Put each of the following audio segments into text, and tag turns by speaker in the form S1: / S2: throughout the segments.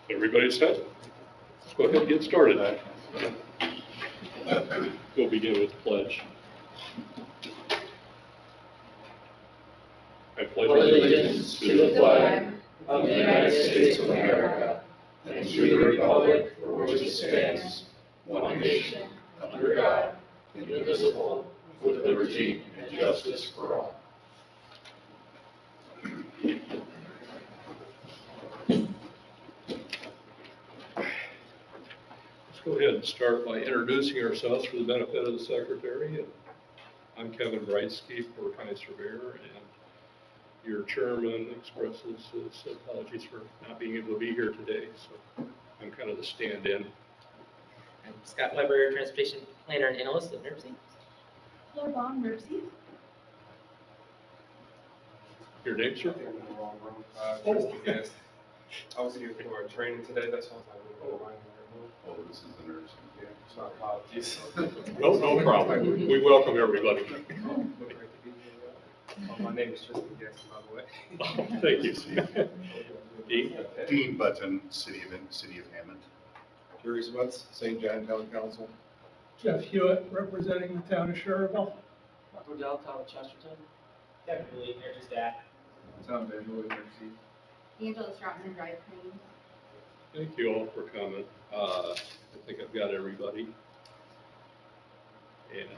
S1: Everybody set? Let's go ahead and get started. We'll begin with the pledge. I pledge
S2: allegiance to the flag of the United States of America and to the republic for which it stands, one nation, under God, indivisible, with liberty and justice for all.
S1: Let's go ahead and start by introducing ourselves for the benefit of the secretary. I'm Kevin Breitsky, Porter County Surveyor, and your chairman expresses his apologies for not being able to be here today, so I'm kind of the stand-in.
S3: I'm Scott Weber, Transportation Planner and Analyst of NERC.
S4: Laura Bond, NERC.
S1: Your name, sir?
S5: In the wrong room. Trustee Guest. I was here for a training today, that's why I was like,
S2: Oh, this is the nurse.
S5: yeah, so apologies.
S1: No problem. We welcome everybody.
S5: Great to be here. My name is Trustee Guest, by the way.
S1: Thank you. Dean?
S2: Dean Button, City of Hammond.
S5: Jerry Smuts, St. John Town Council.
S6: Jeff Hewitt, representing the town of Sherrville.
S3: Michael Dell, Town of Chesterton. Kevin Lee, NERC staff.
S5: Tom Van Hoy, Mercy.
S4: Angela Stratton, Drive Crane.
S1: Thank you all for coming. I think I've got everybody. And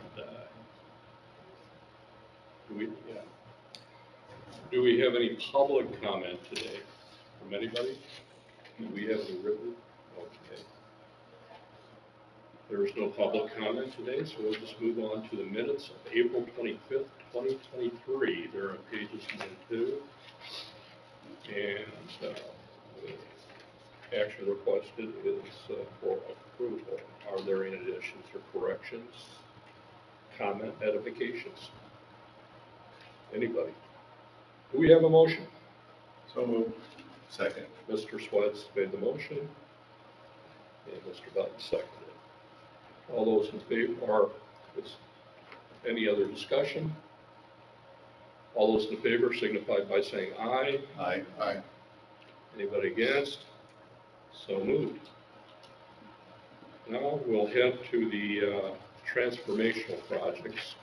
S1: do we have any public comment today from anybody? Do we have any written? Okay. There is no public comment today, so we'll just move on to the minutes of April 25th, 2023. They're on pages 1 and 2. And action requested is for approval. Are there any additions or corrections, comment, edifications? Anybody? Do we have a motion?
S2: So moved. Second.
S1: Mr. Sweats made the motion, and Mr. Button seconded. All those in favor, is any other discussion? All those in favor signify by saying aye.
S2: Aye. Aye.
S1: Anybody against? So moved. Now we'll head to the transformational projects.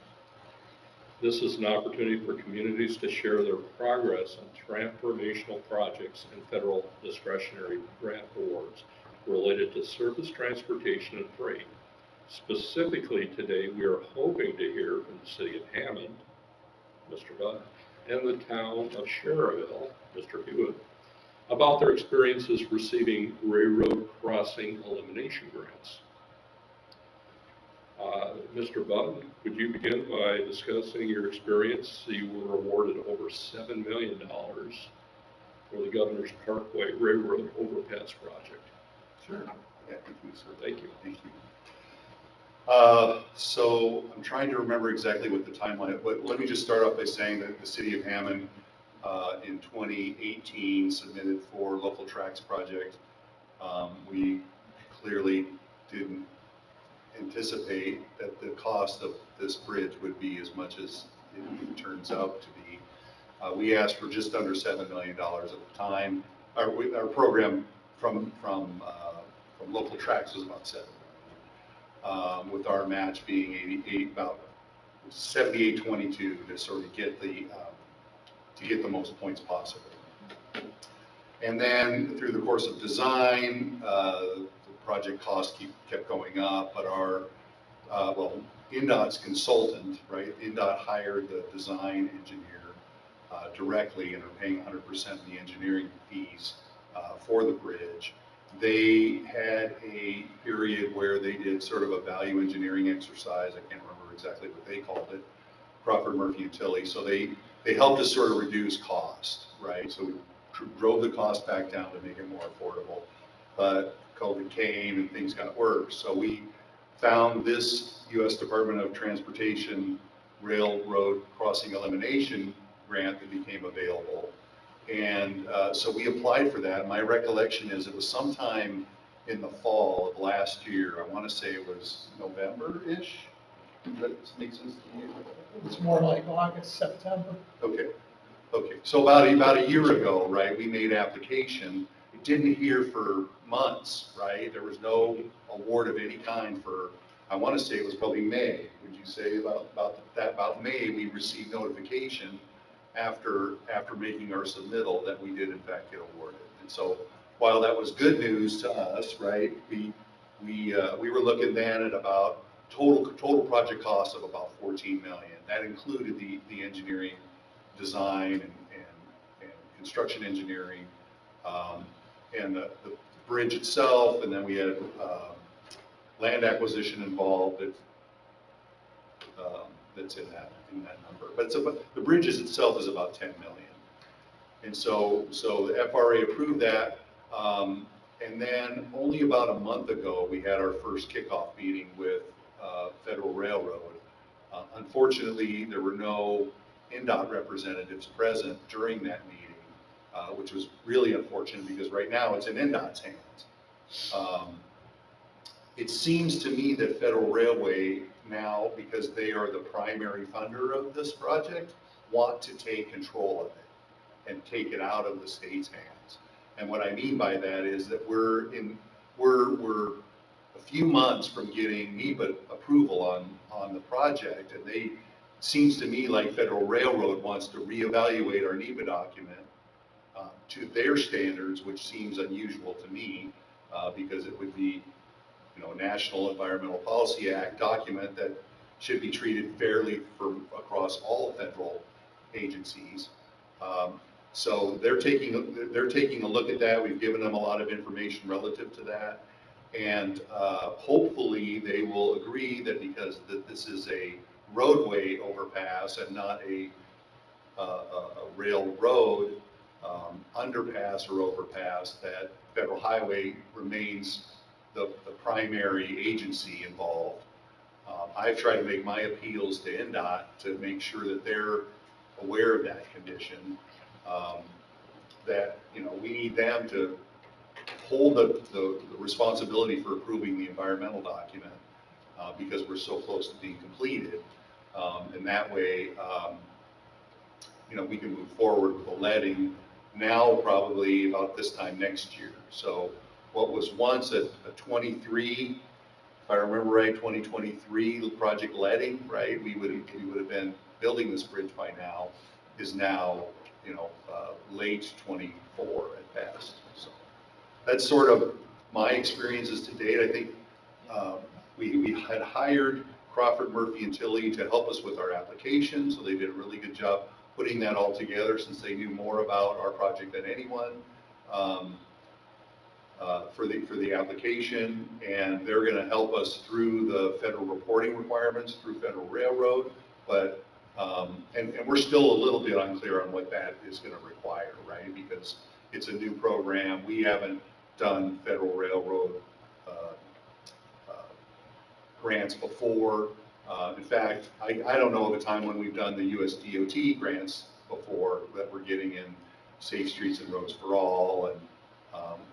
S1: This is an opportunity for communities to share their progress on transformational projects and federal discretionary grant awards related to surface transportation and freight. Specifically today, we are hoping to hear from the City of Hammond, Mr. Budd, and the town of Sherrville, Mr. Hewitt, about their experiences receiving railroad crossing elimination grants. Mr. Budd, would you begin by discussing your experience? You were awarded over $7 million for the Governor's Parkway Railroad Overpass Project.
S2: Sure. Yeah, thank you, sir.
S1: Thank you.
S2: Thank you. So I'm trying to remember exactly what the timeline, but let me just start off by saying that the City of Hammond in 2018 submitted for local tracks project. We clearly didn't anticipate that the cost of this bridge would be as much as it turns out to be. We asked for just under $7 million at the time. Our program from local tracks was about $7 million, with our match being about 78-22 to sort of get the most points possible. And then through the course of design, the project costs kept going up, but our, INDOT's consultant, right? INDOT hired the design engineer directly and are paying 100% of the engineering fees for the bridge. They had a period where they did sort of a value engineering exercise. I can't remember exactly what they called it, Crawford Murphy and Tilley. So they helped us sort of reduce cost, right? So we drove the cost back down to make it more affordable. But COVID came and things got worse. So we found this U.S. Department of Transportation Railroad Crossing Elimination grant that became available. And so we applied for that. My recollection is it was sometime in the fall of last year. I want to say it was November-ish. Does that make sense to you?
S6: It's more like August, September.
S2: Okay. So about a year ago, right, we made application, didn't hear for months, right? There was no award of any kind for, I want to say it was probably May. Would you say about May, we received notification after making our submittal that we did in fact get awarded. And so while that was good news to us, right, we were looking then at about total project cost of about 14 million. That included the engineering, design, and construction engineering, and the bridge itself, and then we had land acquisition involved that's in that number. But the bridges itself is about 10 million. And so the FRA approved that, and then only about a month ago, we had our first kickoff meeting with Federal Railroad. Unfortunately, there were no NDOT representatives present during that meeting, which was really unfortunate because right now it's in NDOT's hands. It seems to me that Federal Railway now, because they are the primary funder of this project, want to take control of it and take it out of the state's hands. And what I mean by that is that we're a few months from getting NEPA approval on the project, and they seems to me like Federal Railroad wants to reevaluate our NEPA document to their standards, which seems unusual to me because it would be, a National Environmental Policy Act document that should be treated fairly across all federal agencies. So they're taking a look at that. We've given them a lot of information relative to that, and hopefully they will agree that because this is a roadway overpass and not a railroad underpass or overpass, that Federal Highway remains the primary agency involved. I've tried to make my appeals to NDOT to make sure that they're aware of that condition, that we need them to hold the responsibility for approving the environmental document because we're so close to being completed. And that way, we can move forward with the letting now probably about this time next year. So what was once a 23, if I remember right, 2023 project letting, right? We would have been building this bridge by now, is now, late 24 at best. So that's sort of my experiences to date. I think we had hired Crawford, Murphy, and Tilley to help us with our application, so they did a really good job putting that all together since they knew more about our project than anyone. For the application, and they're going to help us through the federal reporting requirements through Federal Railroad, but and we're still a little bit unclear on what that is going to require, right? Because it's a new program. We haven't done Federal Railroad grants before. In fact, I don't know of a time when we've done the US DOT grants before that we're getting in Safe Streets and Roads for All, and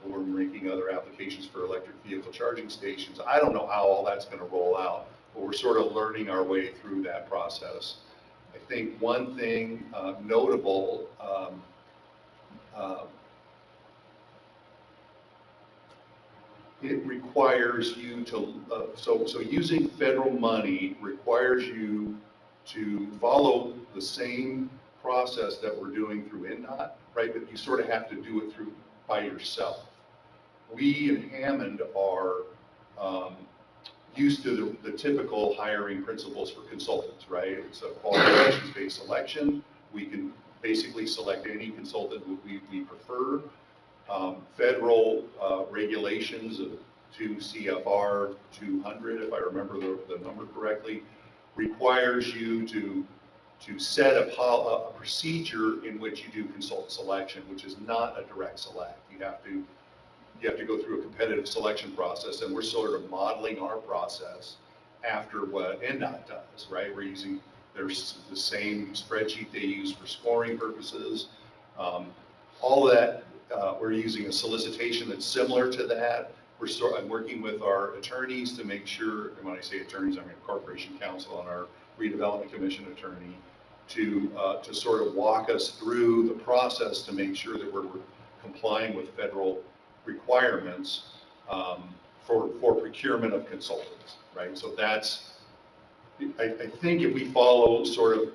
S2: we're making other applications for electric vehicle charging stations. I don't know how all that's going to roll out, but we're sort of learning our way through that process. I think one thing notable, it requires you to, so using federal money requires you to follow the same process that we're doing through NDOT, right? But you sort of have to do it by yourself. We in Hammond are used to the typical hiring principles for consultants, right? It's a qualifications-based selection. We can basically select any consultant we prefer. Federal regulations of 2 CFR 200, if I remember the number correctly, requires you to set a procedure in which you do consultant selection, which is not a direct select. You have to go through a competitive selection process, and we're sort of modeling our process after what NDOT does, right? We're using the same spreadsheet they use for scoring purposes. All of that, we're using a solicitation that's similar to that. I'm working with our attorneys to make sure, and when I say attorneys, I mean Corporation Counsel and our Redevelopment Commission attorney, to sort of walk us through the process to make sure that we're complying with federal requirements for procurement of consultants, right? So that's, I think if we follow sort of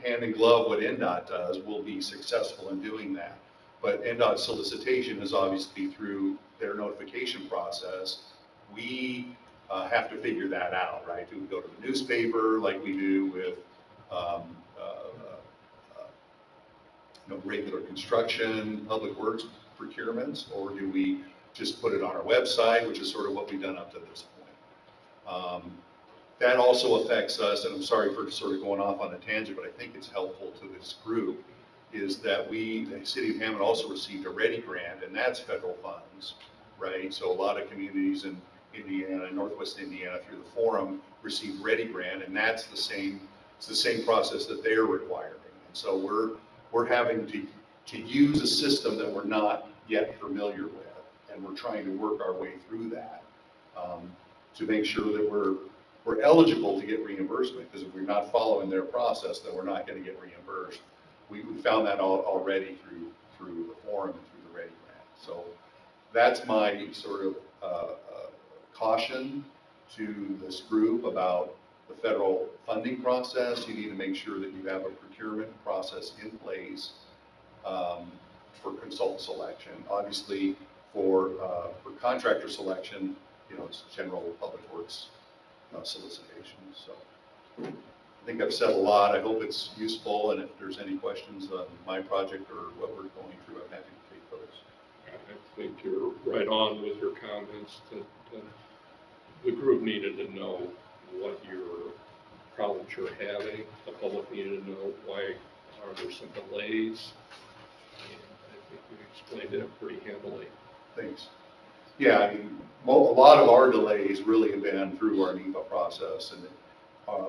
S2: hand in glove what NDOT does, we'll be successful in doing that. But NDOT solicitation is obviously through their notification process. We have to figure that out, right? Do we go to the newspaper like we do with regular construction, public works procurements, or do we just put it on our website, which is sort of what we've done up to this point? That also affects us, and I'm sorry for sort of going off on a tangent, but I think it's helpful to this group, is that the City of Hammond also received a READY grant, and that's federal funds, right? So a lot of communities in Indiana, Northwest Indiana, through the forum, received READY grant, and that's the same process that they're requiring. And so we're having to use a system that we're not yet familiar with, and we're trying to work our way through that to make sure that we're eligible to get reimbursement, because if we're not following their process, then we're not going to get reimbursed. We found that already through the forum and through the READY grant. So that's my sort of caution to this group about the federal funding process. You need to make sure that you have a procurement process in place for consultant selection. Obviously, for contractor selection, it's general public works solicitation. So I think I've said a lot. I hope it's useful, and if there's any questions on my project or what we're going through, I'm happy to take those.
S1: I think you're right on with your comments that the group needed to know what your problems you're having. The public needed to know why are there some delays. And I think you explained it pretty handily.
S2: Thanks. Yeah, I mean, a lot of our delays really have been through our NEPA process, and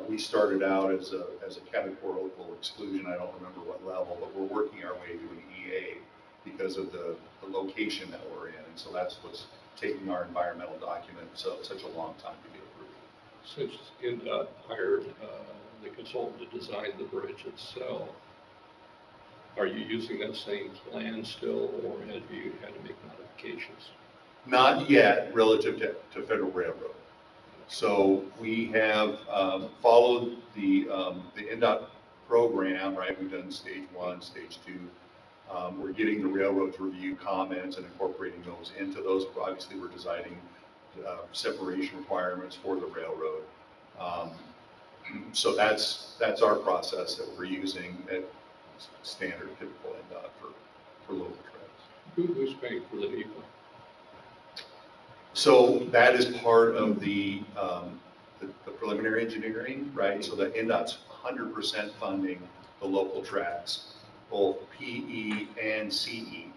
S2: we started out as a categorical exclusion. I don't remember what level, but we're working our way to an EA because of the location that we're in, and so that's what's taking our environmental document such a long time to get approved.
S1: Since NDOT hired the consultant to design the bridge itself, are you using that same plan still, or have you had to make modifications?
S2: Not yet relative to Federal Railroad. So we have followed the NDOT program, right? We've done stage 1, stage 2. We're getting the railroad to review comments and incorporating those into those. Obviously, we're designing separation requirements for the railroad. So that's our process that we're using at standard, typical NDOT for local trails.
S1: Who's paying for the NEPA?
S2: So that is part of the preliminary engineering, right? So the NDOT's 100% funding the local tracks, both PE and CE,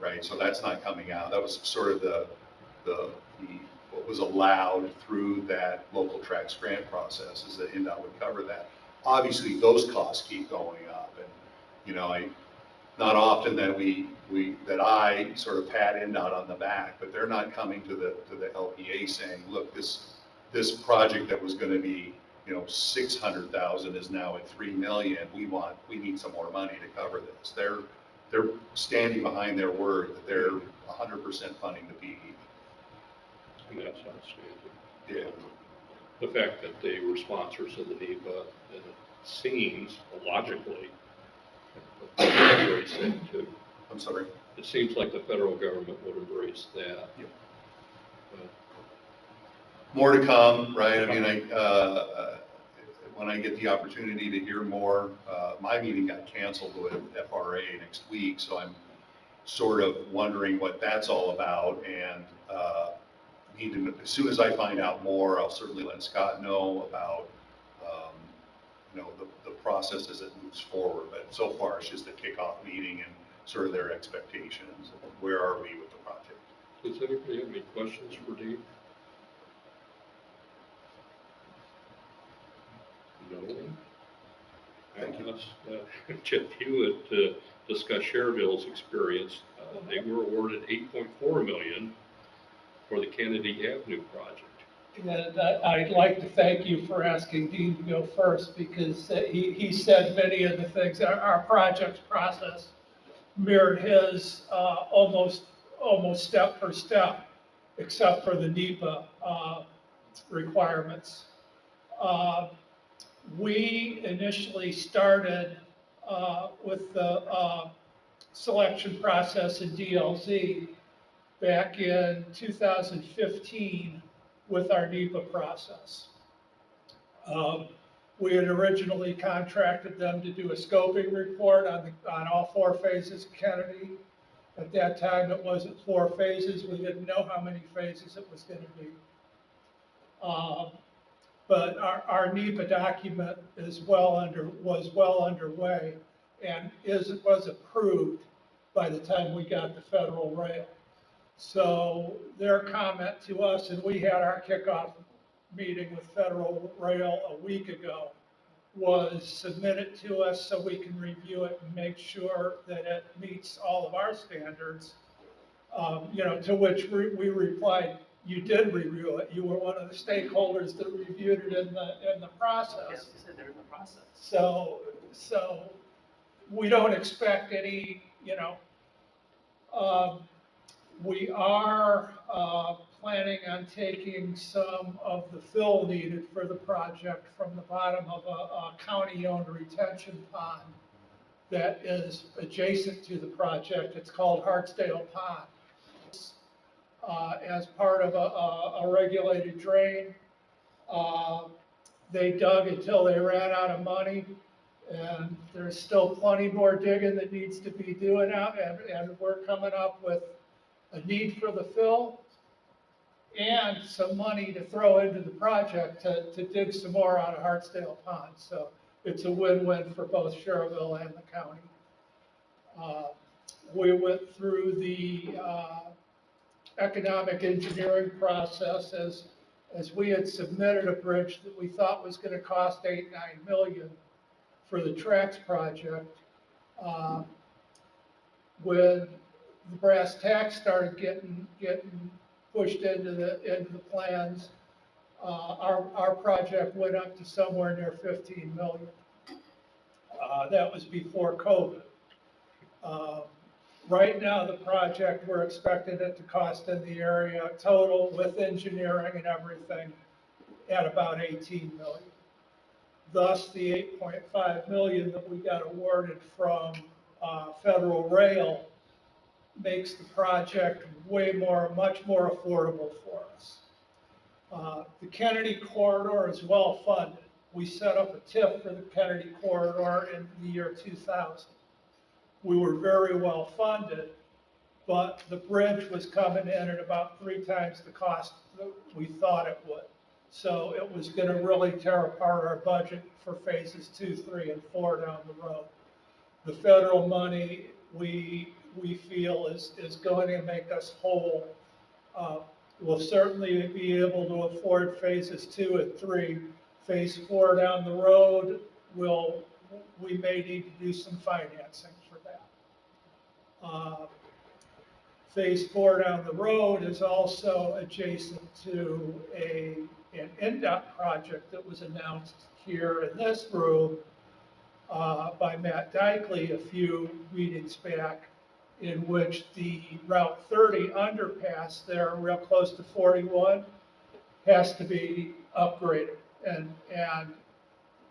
S2: right? So that's not coming out. That was sort of the what was allowed through that local tracks grant process, is that NDOT would cover that. Obviously, those costs keep going up, and not often that that I sort of pat NDOT on the back, but they're not coming to the LPA saying, look, this project that was going to be $600,000 is now at $3 million. We need some more money to cover this. They're standing behind their word that they're 100% funding the PE.
S1: And that's outstanding.
S2: Yeah.
S1: The fact that they were sponsors of the NEPA, and it seems logically that they embrace that too.
S2: I'm sorry.
S1: It seems like the federal government would embrace that.
S2: Yeah.
S1: But
S2: More to come, right? I mean, when I get the opportunity to hear more, my meeting got canceled with FRA next week, so I'm sort of wondering what that's all about, and as soon as I find out more, I'll certainly let Scott know about the process as it moves forward. But so far, it's just a kickoff meeting and sort of their expectations. Where are we with the project?
S1: does anybody have any questions for Dean? No.
S2: Thank you.
S1: Jeff Hewitt discussed Cherville's experience. They were awarded $8.4 million for the Kennedy Avenue project.
S6: And I'd like to thank you for asking Dean to go first, because he said many of the things. Our project process mirrored his almost almost step for step, except for the NEPA requirements. We initially started with the selection process in DLZ back in 2015 with our NEPA process. We had originally contracted them to do a scoping report on all 4 phases of Kennedy. At that time, it wasn't 4 phases. We didn't know how many phases it was going to be. But our NEPA document was well underway and was approved by the time we got to Federal Rail. So their comment to us, and we had our kickoff meeting with Federal Rail a week ago, was submit it to us so we can review it and make sure that it meets all of our standards. To which we replied, you did review it. You were one of the stakeholders that reviewed it in the process.
S3: Yes, you said they're in the process.
S6: So we don't expect any, we are planning on taking some of the fill needed for the project from the bottom of a county-owned retention pond that is adjacent to the project. It's called Hartsdale Pond. As part of a regulated drain, they dug until they ran out of money, and there's still plenty more digging that needs to be doing out, and we're coming up with a need for the fill and some money to throw into the project to dig some more out of Hartsdale Pond. So it's a win-win for both Sherrville and the county. We went through the economic engineering process as we had submitted a bridge that we thought was going to cost $8-9 million for the tracks project. When the brass tacks started getting pushed into the plans, our project went up to somewhere near $15 million. That was before COVID. Right now, the project, we're expecting it to cost in the area total with engineering and everything at about $18 million. Thus, the $8.5 million that we got awarded from Federal Rail makes the project much more affordable for us. The Kennedy corridor is well funded. We set up a TIF for the Kennedy corridor in the year 2000. We were very well funded, but the bridge was coming in at about 3 times the cost that we thought it would. So it was going to really tear apart our budget for phases 2, 3, and 4 down the road. The federal money we feel is going to make us whole. We'll certainly be able to afford phases 2 and 3. Phase 4 down the road, we may need to do some financing for that. Phase 4 down the road is also adjacent to an NDOT project that was announced here in this room by Matt Dykely a few meetings back, in which the Route 30 underpass there, real close to 41, has to be upgraded. And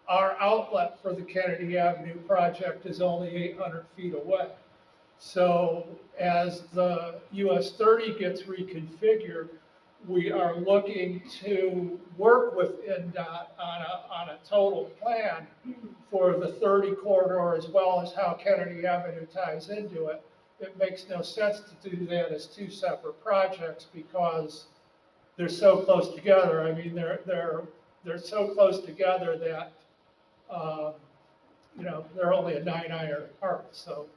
S6: our outlet for the Kennedy Avenue project is only 800 feet away. So as the US 30 gets reconfigured, we are looking to work with NDOT on a total plan for the 30 corridor as well as how Kennedy Avenue ties into it. It makes no sense to do that as 2 separate projects because they're so close together. I mean, they're so close together that they're only a 9-iron apart. So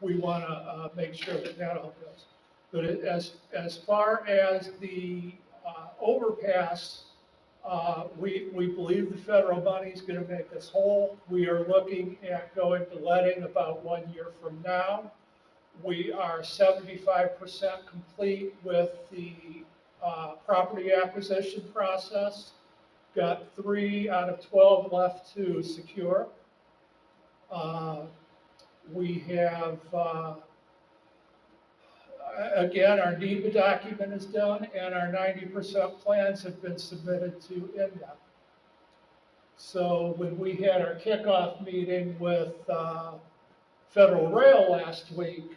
S6: we want to make sure that all goes. But as far as the overpass, we believe the federal money is going to make us whole. We are looking at going to letting about 1 year from now. We are 75% complete with the property acquisition process. Got 3 out of 12 left to secure. We have, Again, our NEPA document is done, and our 90% plans have been submitted to NDOT. So when we had our kickoff meeting with Federal Rail last week,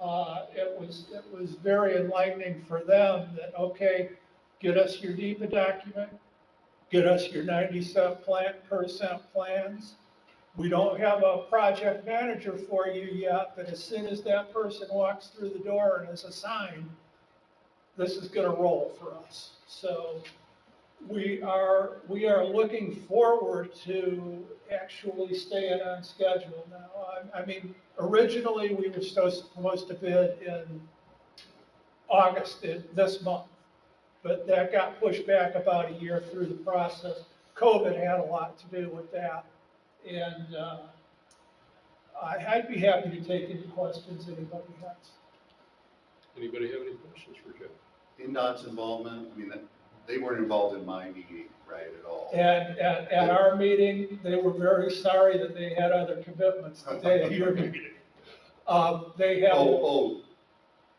S6: it was very enlightening for them that, okay, get us your NEPA document, get us your 90% plans. We don't have a project manager for you yet, but as soon as that person walks through the door and is assigned, this is going to roll for us. So we are looking forward to actually staying on schedule now. I mean, originally we were supposed to bid in August, this month, but that got pushed back about a year through the process. COVID had a lot to do with that. And I'd be happy to take any questions anybody has.
S1: Anybody have any questions for Jeff?
S2: NDOT's involvement, I mean, they weren't involved in my meeting, right, at all.
S6: And at our meeting, they were very sorry that they had other commitments the day of your meeting. They have.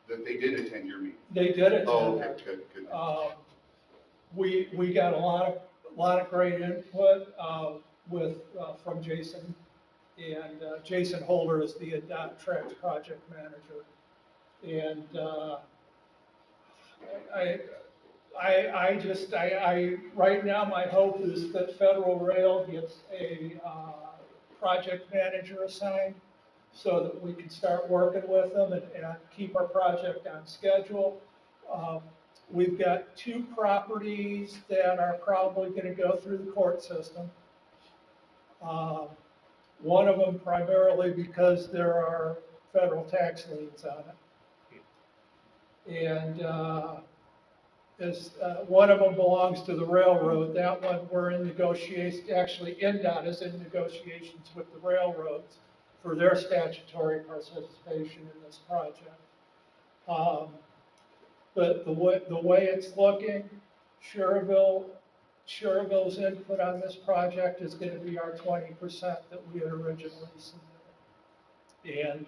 S2: That they did attend your meeting.
S6: They did it.
S2: Oh, okay, good.
S6: We got a lot of great input from Jason, and Jason Holder is the NDOT Tracks project manager. And right now my hope is that Federal Rail gets a project manager assigned so that we can start working with them and keep our project on schedule. We've got 2 properties that are probably going to go through the court system. One of them primarily because there are federal tax liens on it. And one of them belongs to the railroad. That one we're in negotiations, actually NDOT is in negotiations with the railroads for their statutory participation in this project. But the way it's looking, Cherville's input on this project is going to be our 20% that we had originally submitted. And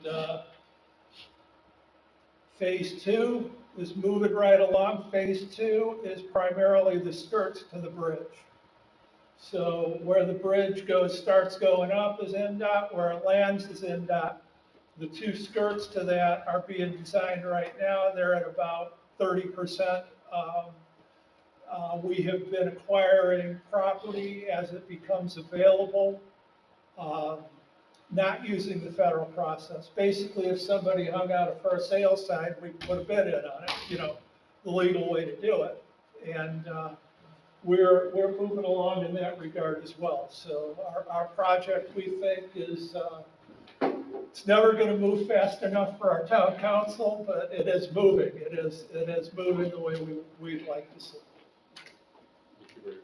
S6: Phase 2 is moving right along. Phase 2 is primarily the skirts to the bridge. So where the bridge starts going up is NDOT, where it lands is NDOT. The 2 skirts to that are being designed right now. They're at about 30%. We have been acquiring property as it becomes available, not using the federal process. Basically, if somebody hung out a for sale sign, we put a bid in on it, the legal way to do it. And we're moving along in that regard as well. So our project, we think, is it's never going to move fast enough for our town council, but it is moving. It is moving the way we'd like to see.
S1: Thank you very much.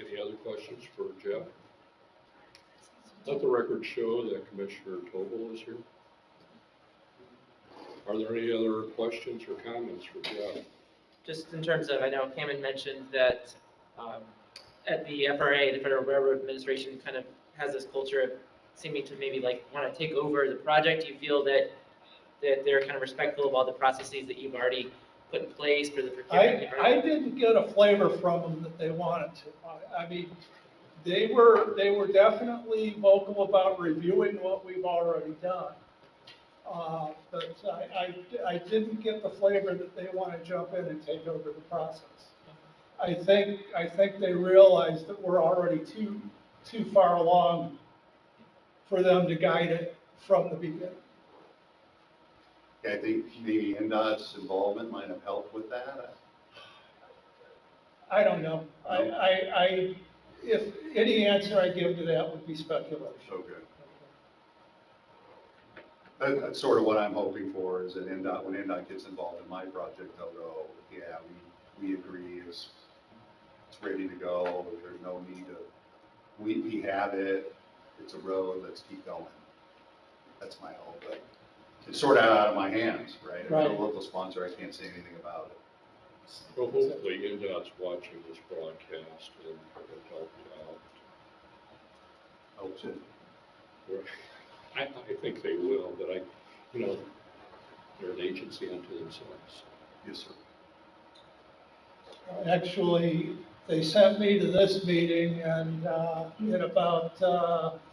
S1: Any other questions for Jeff? Let the record show that Commissioner Tobel is here. Are there any other questions or comments for Jeff?
S3: Just in terms of, I know Hammond mentioned that at the FRA, the Federal Railroad Administration kind of has this culture of seeming to maybe want to take over the project. Do you feel that they're kind of respectful of all the processes that you've already put in place for the procurement?
S6: I didn't get a flavor from them that they wanted to. I mean, they were definitely vocal about reviewing what we've already done. But I didn't get the flavor that they want to jump in and take over the process. I think they realize that we're already too far along for them to guide it from the beginning.
S2: I think the NDOT's involvement might have helped with that.
S6: I don't know. If any answer I give to that would be speculation.
S2: So good. That's sort of what I'm hoping for, is that NDOT, when NDOT gets involved in my project, they'll go, yeah, we agree, it's ready to go, there's no need to, we have it, it's a road, let's keep going. That's my hope, but it's sort of out of my hands, right? I'm a local sponsor, I can't say anything about it.
S1: Well, hopefully NDOT's watching this broadcast and will help out.
S2: Hope so.
S1: I think they will, but They're an agency unto themselves.
S2: Yes, sir.
S6: Actually, they sent me to this meeting, and in about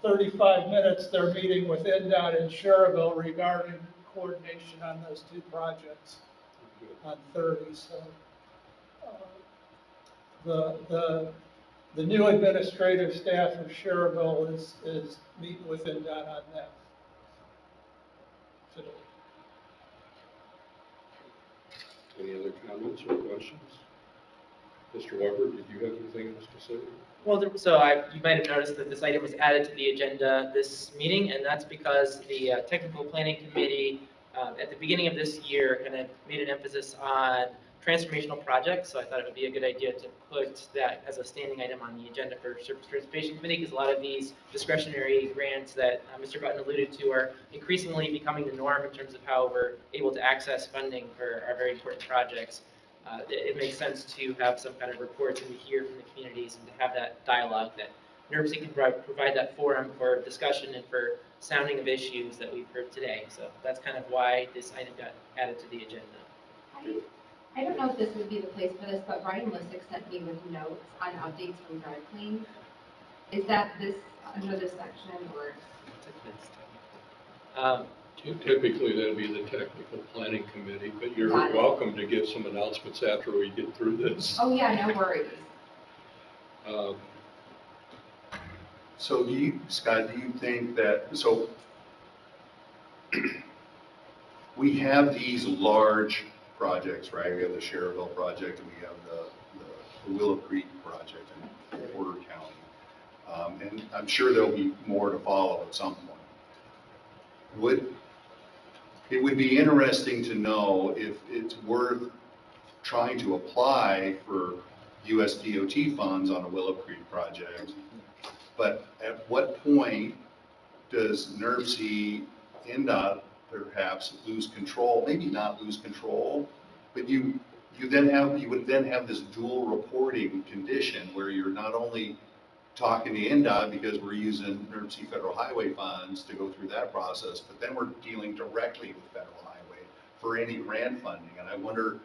S6: 35 minutes, they're meeting with NDOT in Sherrville regarding coordination on those two projects on 30. So the new administrative staff of Sherrville is meeting with NDOT on that today.
S1: Any other comments or questions? Mr. Weber, did you have anything else to say?
S3: Well, you might have noticed that this item was added to the agenda this meeting, and that's because the Technical Planning Committee, at the beginning of this year, kind of made an emphasis on transformational projects, so I thought it would be a good idea to put that as a standing item on the agenda for Surface Transportation Committee, because a lot of these discretionary grants that Mr. Button alluded to are increasingly becoming the norm in terms of how we're able to access funding for our very important projects. It makes sense to have some kind of reports and to hear from the communities and to have that dialogue that NERC can provide that forum for discussion and for sounding of issues that we've heard today. So that's kind of why this item got added to the agenda.
S4: I don't know if this would be the place for this, but Brian Lissick sent me with notes on updates from Drive Clean. Is that this, under this section, or?
S1: Typically, that'd be the Technical Planning Committee, but you're
S4: Got it.
S1: welcome to give some announcements after we get through this.
S4: Oh, yeah, no worries.
S2: So Scott, do you think that, so we have these large projects, right? We have the Sherrville project and we have the Willow Creek project in Porter County. And I'm sure there'll be more to follow at some point. It would be interesting to know if it's worth trying to apply for US DOT funds on a Willow Creek project. But at what point does NERC, NDOT perhaps lose control? Maybe not lose control, but you would then have this dual reporting condition where you're not only talking to NDOT because we're using NERC federal highway funds to go through that process, but then we're dealing directly with federal highway for any grant funding. And I wonder,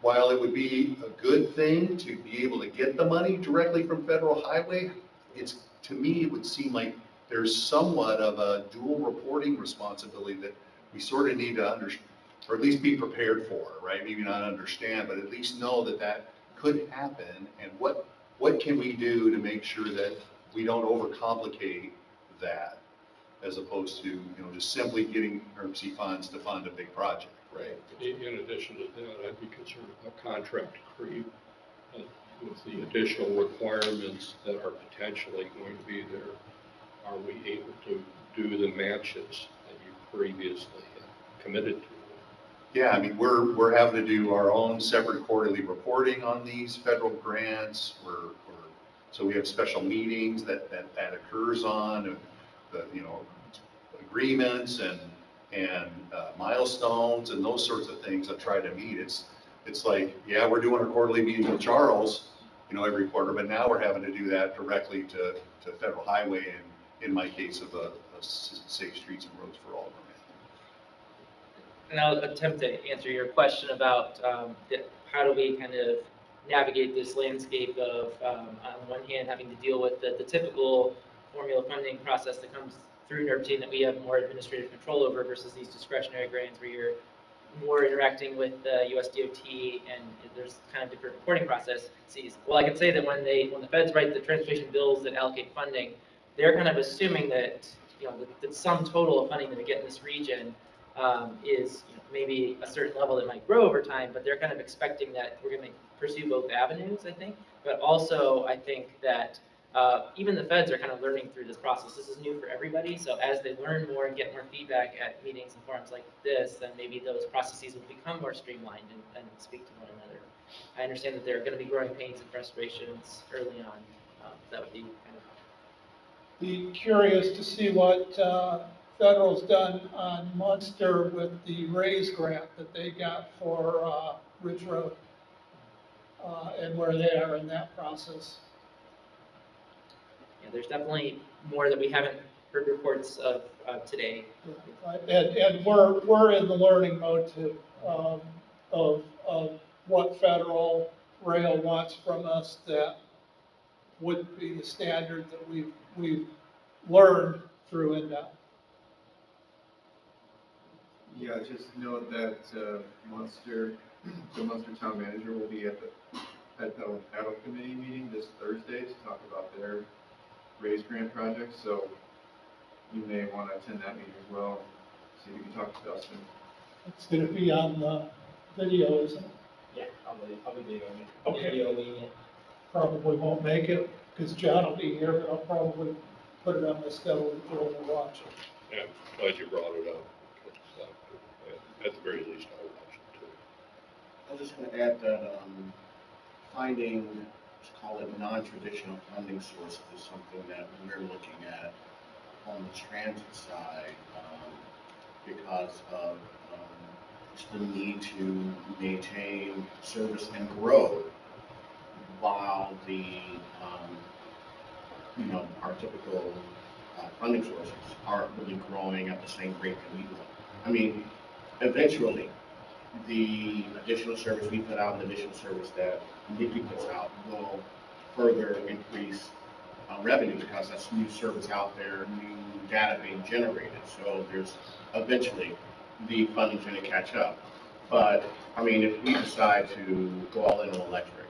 S2: while it would be a good thing to be able to get the money directly from federal highway, to me, it would seem like there's somewhat of a dual reporting responsibility that we sort of need to understand, or at least be prepared for, right? Maybe not understand, but at least know that that could happen, and what can we do to make sure that we don't overcomplicate that, as opposed to, just simply getting NERC funds to fund a big project, right?
S1: In addition to that, I'd be concerned about contract creep with the additional requirements that are potentially going to be there. Are we able to do the matches that you previously committed to?
S2: Yeah, I mean, we're having to do our own separate quarterly reporting on these federal grants. So we have special meetings that occurs on, agreements and milestones and those sorts of things that try to meet. It's like, yeah, we're doing a quarterly meeting with Charles, every quarter, but now we're having to do that directly to federal highway and, in my case, of a Safe Streets and Roads for All grant.
S3: And I'll attempt to answer your question about how do we kind of navigate this landscape of, on one hand, having to deal with the typical formula funding process that comes through NERC that we have more administrative control over versus these discretionary grants where you're more interacting with the US DOT and there's kind of different reporting processes. Well, I can say that when the feds write the transportation bills that allocate funding, they're kind of assuming that the sum total of funding that we get in this region is maybe a certain level that might grow over time, but they're kind of expecting that we're going to pursue both avenues, I think. But also, I think that even the feds are kind of learning through this process. This is new for everybody, so as they learn more and get more feedback at meetings and forums like this, then maybe those processes will become more streamlined and speak to one another. I understand that there are going to be growing pains and frustrations early on. That would be kind of...
S6: Be curious to see what Federal's done on Munster with the RAISE grant that they got for Ridge Road and where they are in that process.
S3: Yeah, there's definitely more that we haven't heard reports of today.
S6: And we're in the learning mode too, of what federal rail wants from us that wouldn't be the standard that we've learned through NDOT.
S7: Yeah, just note that Munster, the Munster Town Manager will be at the Paddle Committee meeting this Thursday to talk about their raise grant project, so you may want to attend that meeting as well, see if you can talk to Dustin.
S6: It's gonna be on the video, isn't it?
S3: Yeah, I'll be videoing it.
S6: Okay.
S3: Videoing it.
S6: Probably won't make it, because John will be here, but I'll probably put it on the schedule to watch it.
S1: Yeah, I'm glad you brought it up. because, At the very least, I'll watch it too.
S8: I was just gonna add that, finding, let's call it non-traditional funding sources is something that we're looking at on the transit side, because of, just the need to maintain service and grow while the, our typical, funding sources aren't really growing at the same rate that we will. I mean, eventually, the additional service we put out and the additional service that Nikki puts out will further increase revenue because that's new service out there, new data being generated. So there's eventually the funding's going to catch up. But I mean, if we decide to go all in on electric,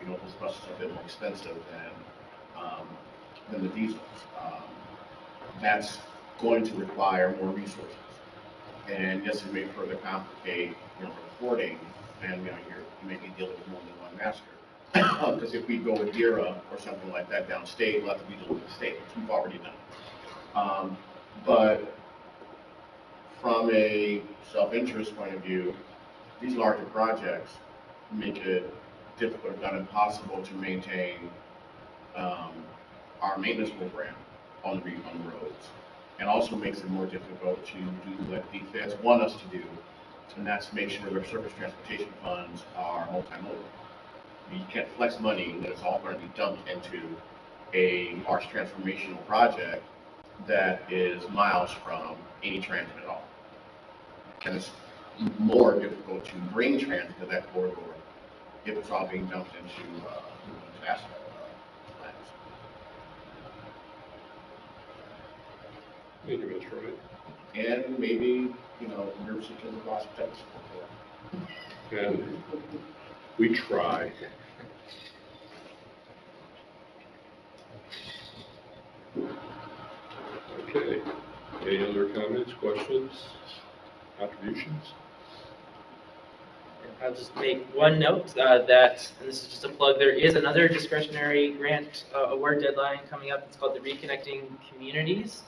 S8: those buses are a bit more expensive than the diesels. That's going to require more resources. And yes, it may further complicate, reporting, and you may be dealing with more than one master. Because if we go with DERA or something like that downstate, we'll have to be dealing with the state, which we've already done. But from a self-interest point of view, these larger projects make it difficult, if not impossible, to maintain our maintenance program on the roads. And also makes it more difficult to do what the feds want us to do, and that's make sure their surface transportation funds are multimodal. You can't flex money when it's all going to be dumped into a large transformational project that is miles from any transit at all. And it's more difficult to bring transit to that corridor if it's all being dumped into asphalt plants.
S1: Thank you, Mr. Wright.
S8: And maybe, emergency to the prospects.
S1: And we try. Okay. Any other comments, questions, contributions?
S3: I'll just make one note that, and this is just a plug, there is another discretionary grant award deadline coming up. It's called the Reconnecting Communities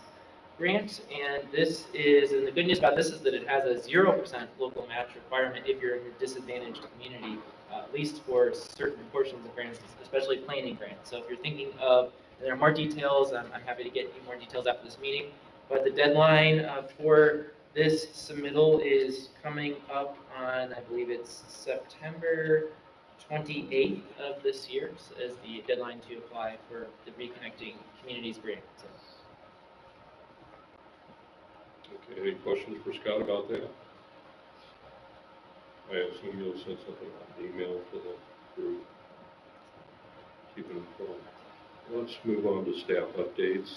S3: Grant, and this is, and the good news about this is that it has a 0% local match requirement if you're in a disadvantaged community, at least for certain portions of grants, especially planning grants. So if you're thinking of, and there are more details, I'm happy to get you more details after this meeting, but the deadline for this submittal is coming up on, I believe it's September 28th of this year as the deadline to apply for the Reconnecting Communities Grant. So.
S1: Okay, any questions for Scott about that? I assume you'll send something on email to the group. Keep it informed. Let's move on to staff updates.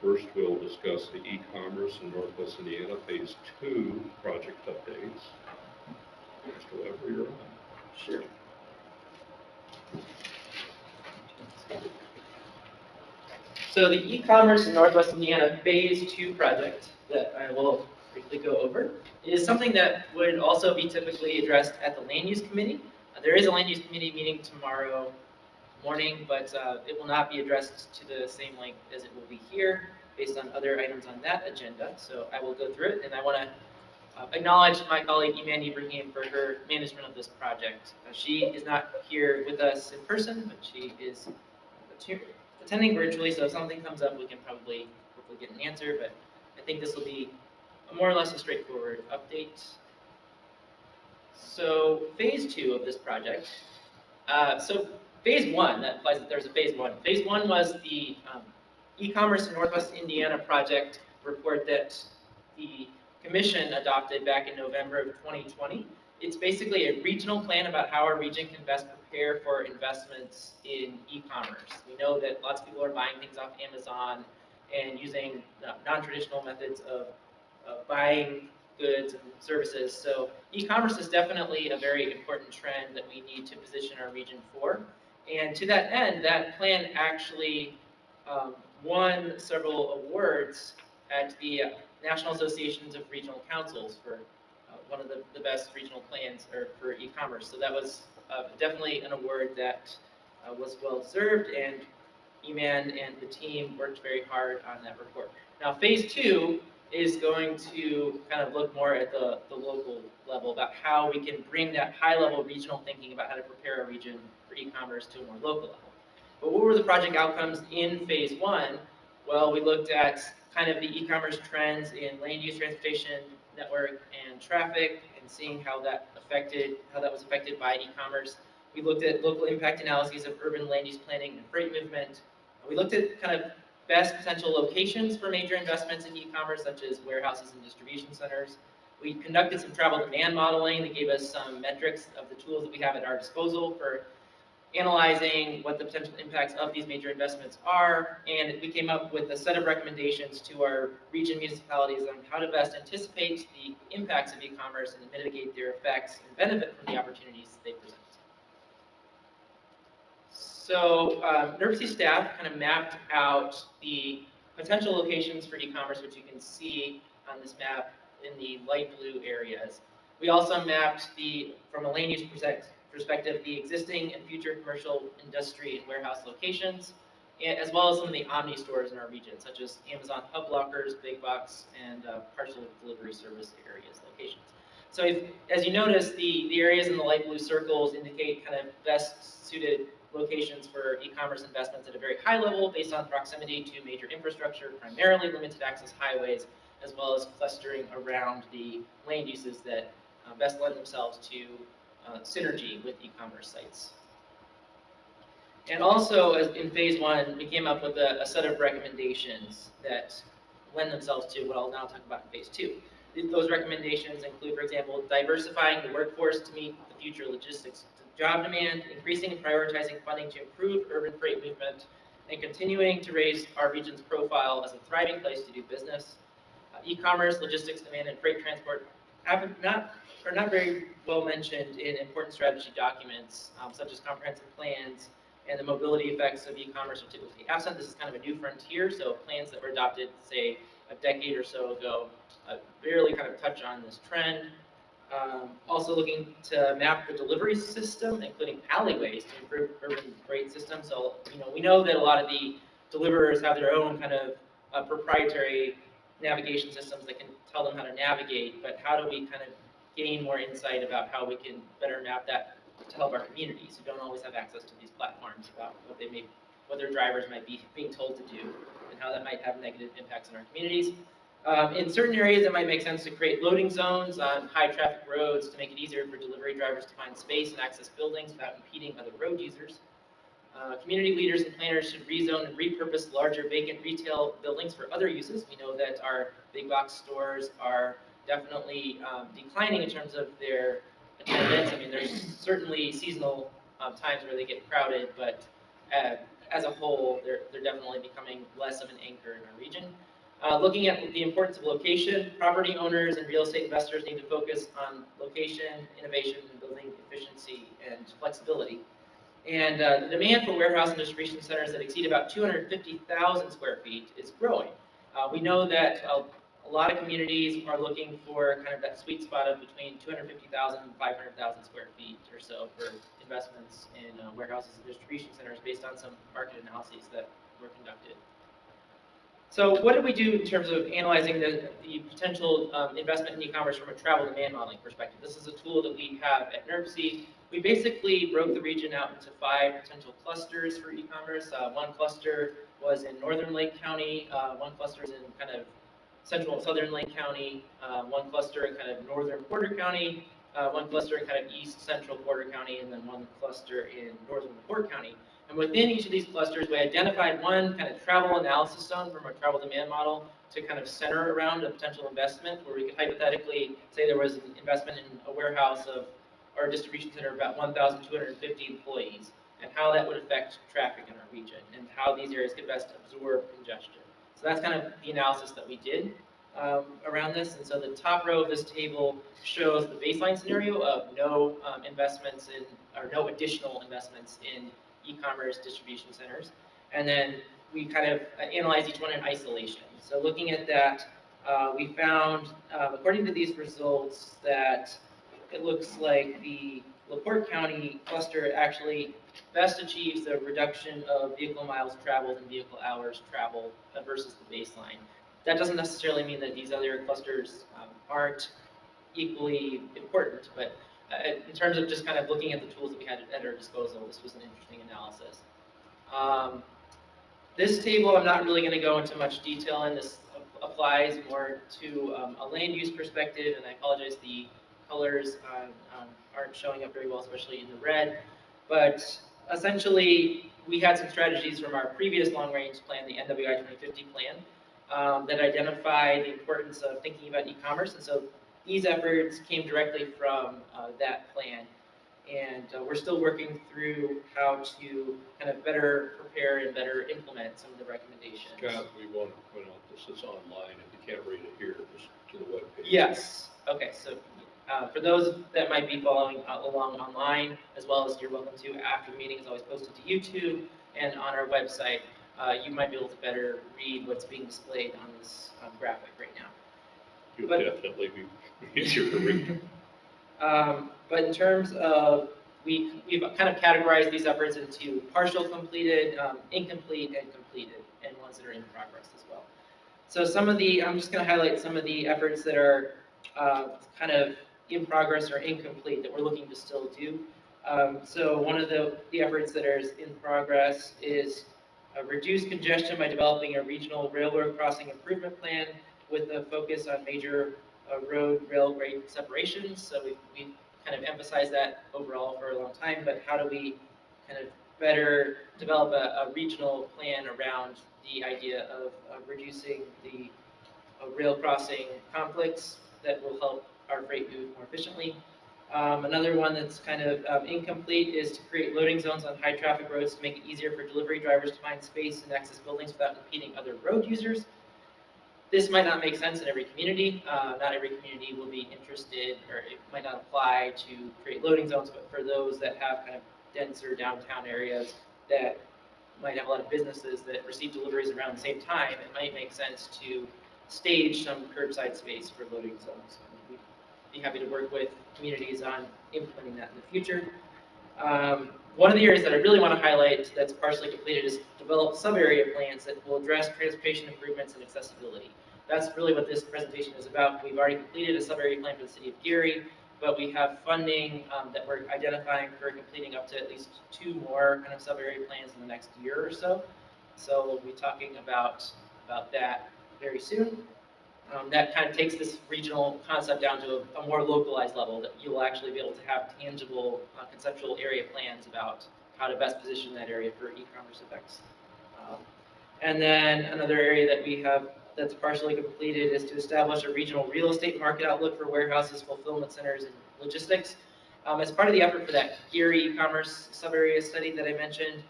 S1: First, we'll discuss the e-commerce in Northwest Indiana Phase 2 project updates. Mr. Weber, you're on.
S3: Sure. So the e-commerce in Northwest Indiana Phase 2 project that I will briefly go over is something that would also be typically addressed at the Land Use Committee. There is a Land Use Committee meeting tomorrow morning, but it will not be addressed to the same length as it will be here based on other items on that agenda. So I will go through it, and I want to acknowledge my colleague Iman Ibrahim for her management of this project. She is not here with us in person, but she is attending virtually, so if something comes up, we can probably hopefully get an answer, but I think this will be more or less a straightforward update. So phase 2 of this project. So phase 1, that implies that there's a phase 1. Phase 1 was the e-commerce in Northwest Indiana project report that the commission adopted back in November of 2020. It's basically a regional plan about how our region can best prepare for investments in e-commerce. We know that lots of people are buying things off Amazon and using non-traditional methods of buying goods and services. So e-commerce is definitely a very important trend that we need to position our region for. And to that end, that plan actually won several awards at the National Associations of Regional Councils for one of the best regional plans for e-commerce. So that was definitely an award that was well deserved, and EMAN and the team worked very hard on that report. Now, phase 2 is going to kind of look more at the local level about how we can bring that high-level regional thinking about how to prepare a region for e-commerce to a more local level. But what were the project outcomes in phase 1? Well, we looked at kind of the e-commerce trends in land use, transportation, network, and traffic, and seeing how that was affected by e-commerce. We looked at local impact analyses of urban land use planning and freight movement. We looked at kind of best potential locations for major investments in e-commerce, such as warehouses and distribution centers. We conducted some travel demand modeling that gave us some metrics of the tools that we have at our disposal for analyzing what the potential impacts of these major investments are, and we came up with a set of recommendations to our region municipalities on how to best anticipate the impacts of e-commerce and mitigate their effects and benefit from the opportunities they present. So NERC staff kind of mapped out the potential locations for e-commerce, which you can see on this map in the light blue areas. We also mapped from a land use perspective, the existing and future commercial, industry, and warehouse locations, as well as some of the omni stores in our region, such as Amazon hub lockers, big box, and parcel delivery service areas locations. So as you notice, the areas in the light blue circles indicate kind of best suited locations for e-commerce investments at a very high level based on proximity to major infrastructure, primarily limited access highways, as well as clustering around the land uses that best lend themselves to synergy with e-commerce sites. And also, in phase 1, we came up with a set of recommendations that lend themselves to what I'll now talk about in phase 2. Those recommendations include, for example, diversifying the workforce to meet the future logistics job demand, increasing and prioritizing funding to improve urban freight movement, and continuing to raise our region's profile as a thriving place to do business. E-commerce, logistics demand, and freight transport are not very well mentioned in important strategy documents, such as comprehensive plans and the mobility effects of e-commerce are typically absent. This is kind of a new frontier, so plans that were adopted, say, a decade or so ago, barely kind of touch on this trend. Also looking to map the delivery system, including alleyways, to improve urban freight systems. So, we know that a lot of the deliverers have their own kind of proprietary navigation systems that can tell them how to navigate, but how do we kind of gain more insight about how we can better map that to help our communities who don't always have access to these platforms about what their drivers might be being told to do and how that might have negative impacts on our communities. In certain areas, it might make sense to create loading zones on high traffic roads to make it easier for delivery drivers to find space and access buildings without impeding other road users. Community leaders and planners should rezone and repurpose larger vacant retail buildings for other uses. We know that our big box stores are definitely declining in terms of their attendance. I mean, there's certainly seasonal times where they get crowded, but as a whole, they're definitely becoming less of an anchor in our region. Looking at the importance of location, property owners and real estate investors need to focus on location, innovation, and building efficiency and flexibility. And the demand for warehouse and distribution centers that exceed about 250,000 square feet is growing. We know that a lot of communities are looking for kind of that sweet spot of between 250,000 and 500,000 square feet or so for investments in warehouses and distribution centers based on some market analyses that were conducted. So what did we do in terms of analyzing the potential investment in e-commerce from a travel demand modeling perspective? This is a tool that we have at NERC. We basically broke the region out into 5 potential clusters for e-commerce. One cluster was in northern Lake County, one cluster is in kind of central and southern Lake County, one cluster in kind of northern Porter County, one cluster in kind of east central Porter County, and then one cluster in northern LaPorte County. And within each of these clusters, we identified one kind of travel analysis zone from our travel demand model to kind of center around a potential investment where we could hypothetically say there was an investment in a warehouse of or a distribution center of about 1,250 employees, and how that would affect traffic in our region, and how these areas could best absorb congestion. So that's kind of the analysis that we did around this. And so the top row of this table shows the baseline scenario of no investments in, or no additional investments in e-commerce distribution centers. And then we kind of analyzed each one in isolation. So looking at that, we found, according to these results, that it looks like the LaPorte County cluster actually best achieves the reduction of vehicle miles traveled and vehicle hours traveled versus the baseline. That doesn't necessarily mean that these other clusters aren't equally important, but in terms of just kind of looking at the tools that we had at our disposal, this was an interesting analysis. This table, I'm not really going to go into much detail in. This applies more to a land use perspective, and I apologize, the colors aren't showing up very well, especially in the red. But essentially, we had some strategies from our previous long-range plan, the NWI 2050 plan, that identified the importance of thinking about e-commerce. And so these efforts came directly from that plan. And we're still working through how to kind of better prepare and better implement some of the recommendations.
S1: Scott, we want to point out this is online. If you can't read it here, just to the webpage.
S3: Yes. Okay. So for those that might be following along online, as well as you're welcome to after the meeting is always posted to YouTube and on our website, you might be able to better read what's being displayed on this graphic right now.
S1: It would definitely be easier to read.
S3: But in terms of, we've kind of categorized these efforts into partial completed, incomplete, and completed, and ones that are in progress as well. So some of the, I'm just going to highlight some of the efforts that are kind of in progress or incomplete that we're looking to still do. So one of the efforts that is in progress is reduce congestion by developing a regional railroad crossing improvement plan with a focus on major road rail grade separations. So we kind of emphasized that overall for a long time, but how do we kind of better develop a regional plan around the idea of reducing the rail crossing conflicts that will help our freight move more efficiently. Another one that's kind of incomplete is to create loading zones on high traffic roads to make it easier for delivery drivers to find space and access buildings without impeding other road users. This might not make sense in every community. Not every community will be interested, or it might not apply to create loading zones, but for those that have kind of denser downtown areas that might have a lot of businesses that receive deliveries around the same time, it might make sense to stage some curbside space for loading zones. We'd be happy to work with communities on implementing that in the future. One of the areas that I really want to highlight that's partially completed is develop sub-area plans that will address transportation improvements and accessibility. That's really what this presentation is about. We've already completed a sub-area plan for the city of Gary, but we have funding that we're identifying for completing up to at least 2 more kind of sub-area plans in the next year or so. So we'll be talking about that very soon. That kind of takes this regional concept down to a more localized level, that you'll actually be able to have tangible conceptual area plans about how to best position that area for e-commerce effects. And then another area that we have that's partially completed is to establish a regional real estate market outlook for warehouses, fulfillment centers, and logistics. As part of the effort for that Gary e-commerce sub-area study that I mentioned,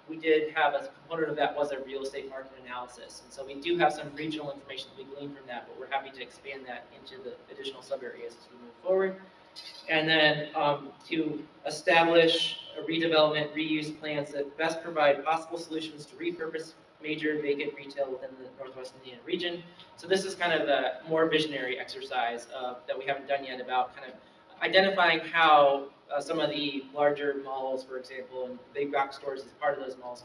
S3: we did have a component of that was a real estate market analysis. And so we do have some regional information that we gleaned from that, but we're happy to expand that into the additional sub-areas as we move forward. And then to establish a redevelopment, reuse plans that best provide possible solutions to repurpose major vacant retail within the Northwest Indiana region. So this is kind of a more visionary exercise that we haven't done yet, about kind of identifying how some of the larger malls, for example, and big box stores as part of those malls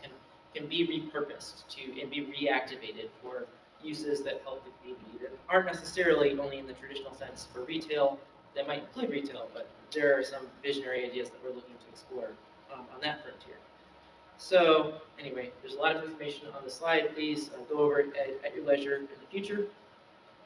S3: can be repurposed and be reactivated for uses that help the community that aren't necessarily only in the traditional sense for retail, that might include retail, but there are some visionary ideas that we're looking to explore on that frontier. So anyway, there's a lot of information on the slide. Please go over it at your leisure in the future.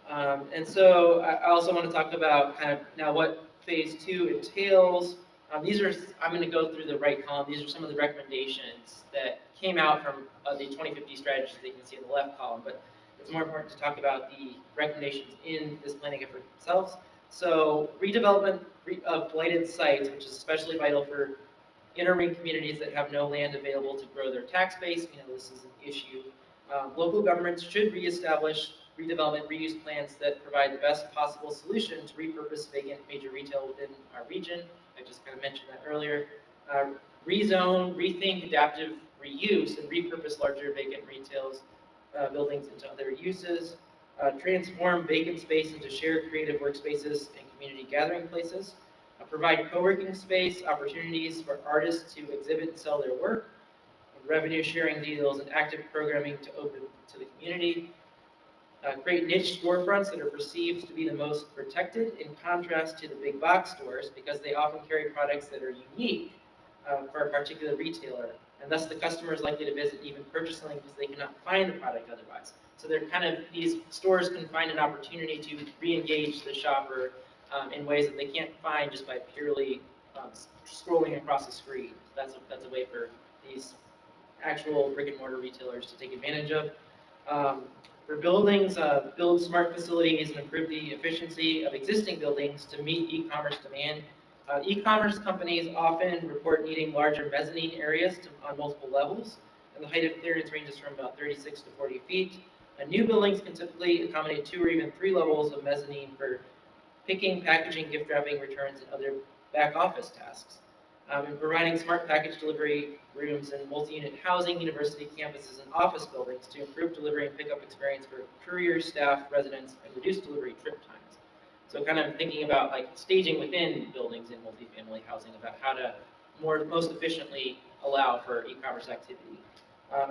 S3: And so I also want to talk about kind of now what phase 2 entails. I'm going to go through the right column. These are some of the recommendations that came out from the 2050 strategies that you can see in the left column, but it's more important to talk about the recommendations in this planning effort themselves. So redevelopment of blighted sites, which is especially vital for inner ring communities that have no land available to grow their tax base. You know, this is an issue. Local governments should reestablish redevelopment reuse plans that provide the best possible solution to repurpose vacant major retail within our region. I just kind of mentioned that earlier. Rezone, rethink, adaptive reuse, and repurpose larger vacant retail buildings into other uses. Transform vacant space into shared creative workspaces and community gathering places. Provide co-working space, opportunities for artists to exhibit and sell their work, revenue sharing deals, and active programming to open to the community. Create niche storefronts that are perceived to be the most protected, in contrast to the big box stores, because they often carry products that are unique for a particular retailer, and thus the customer is likely to visit, even purchase something because they cannot find the product otherwise. So they're these stores can find an opportunity to re-engage the shopper in ways that they can't find just by purely scrolling across the screen. That's a way for these actual brick and mortar retailers to take advantage of. For buildings, build smart facilities and improve the efficiency of existing buildings to meet e-commerce demand. E-commerce companies often report needing larger mezzanine areas on multiple levels, and the height of clearance ranges from about 36 to 40 feet. New buildings can typically accommodate 2 or even 3 levels of mezzanine for picking, packaging, gift wrapping, returns, and other back office tasks. And providing smart package delivery rooms in multi-unit housing, university campuses, and office buildings to improve delivery and pickup experience for couriers, staff, residents, and reduce delivery trip times. So kind of thinking about like staging within buildings in multifamily housing about how to most efficiently allow for e-commerce activity.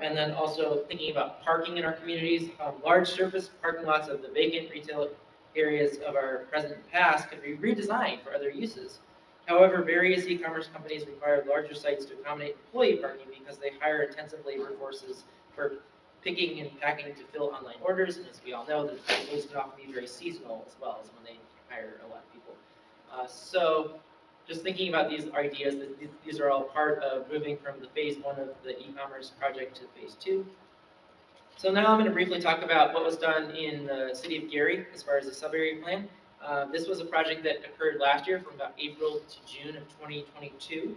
S3: And then also thinking about parking in our communities. Large surface parking lots of the vacant retail areas of our present and past could be redesigned for other uses. However, various e-commerce companies require larger sites to accommodate employee parking because they hire intensive labor forces for picking and packing to fill online orders. And as we all know, those can often be very seasonal as well as when they hire a lot of people. So just thinking about these ideas, these are all part of moving from the phase 1 of the e-commerce project to phase 2. So now I'm going to briefly talk about what was done in the city of Gary as far as the sub-area plan. This was a project that occurred last year from about April to June of 2022.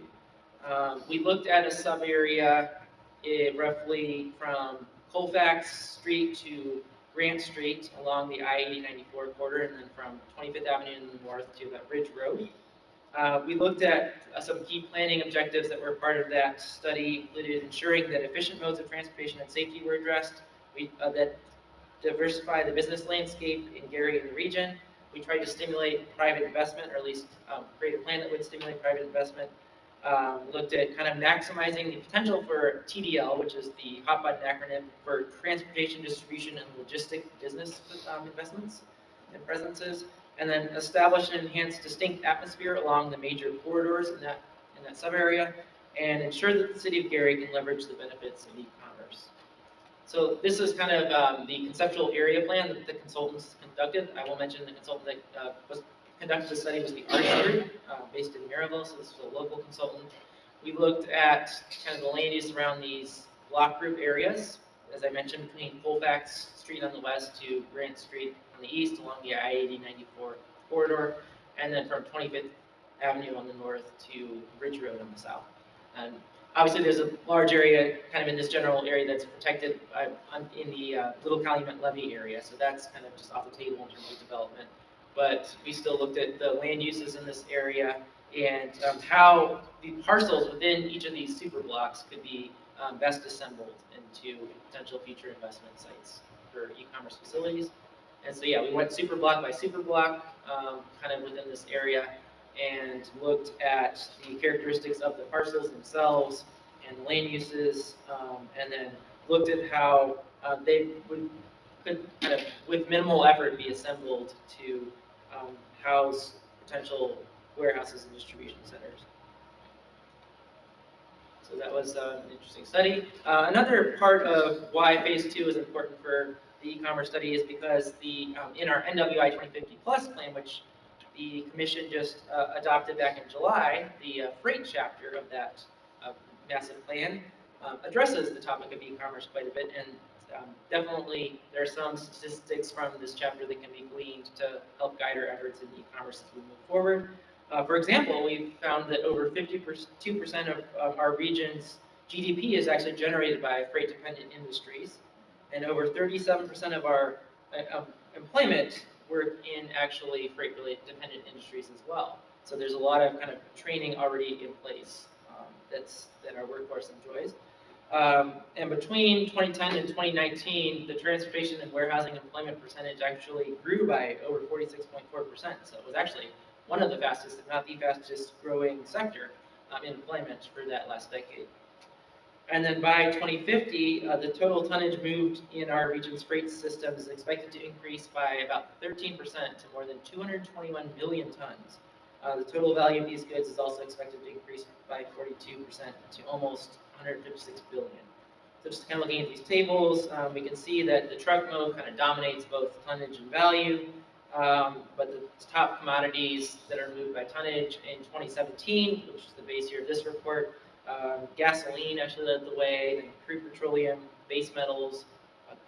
S3: We looked at a sub-area roughly from Colfax Street to Grant Street along the I-80-94 corridor, and then from 25th Avenue in the north to that Ridge Road. We looked at some key planning objectives that were part of that study, included ensuring that efficient modes of transportation and safety were addressed, that diversify the business landscape in Gary and the region. We tried to stimulate private investment, or at least create a plan that would stimulate private investment. Looked at kind of maximizing the potential for TDL, which is the hot button acronym for Transportation, Distribution, and Logistic Business Investments and Presences. And then establish and enhance distinct atmosphere along the major corridors in that sub-area, and ensure that the city of Gary can leverage the benefits of e-commerce. So this is kind of the conceptual area plan that the consultants conducted. I will mention the consultant that conducted the study was the Arts Group, based in Maryville, so this was a local consultant. We looked at kind of the land use around these block group areas, as I mentioned, between Colfax Street on the west to Grant Street on the east along the I-80-94 corridor, and then from 25th Avenue on the north to Ridge Road on the south. And obviously there's a large area kind of in this general area that's protected in the Little Calumet Levee area, so that's kind of just off the table in terms of development. But we still looked at the land uses in this area and how the parcels within each of these super blocks could be best assembled into potential future investment sites for e-commerce facilities. And so yeah, we went super block by super block kind of within this area and looked at the characteristics of the parcels themselves and the land uses, and then looked at how they could kind of, with minimal effort, be assembled to house potential warehouses and distribution centers. So that was an interesting study. Another part of why phase 2 is important for the e-commerce study is because in our NWI 2050 Plus plan, which the commission just adopted back in July, the freight chapter of that massive plan addresses the topic of e-commerce quite a bit, and definitely there are some statistics from this chapter that can be gleaned to help guide our efforts in e-commerce as we move forward. For example, we've found that over 52% of our region's GDP is actually generated by freight-dependent industries, and over 37% of our employment work in actually freight-related dependent industries as well. So there's a lot of kind of training already in place that our workforce enjoys. And between 2010 and 2019, the transportation and warehousing employment percentage actually grew by over 46.4%. So it was actually one of the fastest, if not the fastest growing sector in employment for that last decade. And then by 2050, the total tonnage moved in our region's freight system is expected to increase by about 13% to more than 221 million tons. The total value of these goods is also expected to increase by 42% to almost 156 billion. So just kind of looking at these tables, we can see that the truck mode kind of dominates both tonnage and value, but the top commodities that are moved by tonnage in 2017, which is the base year of this report, gasoline actually led the way, then crude petroleum, base metals,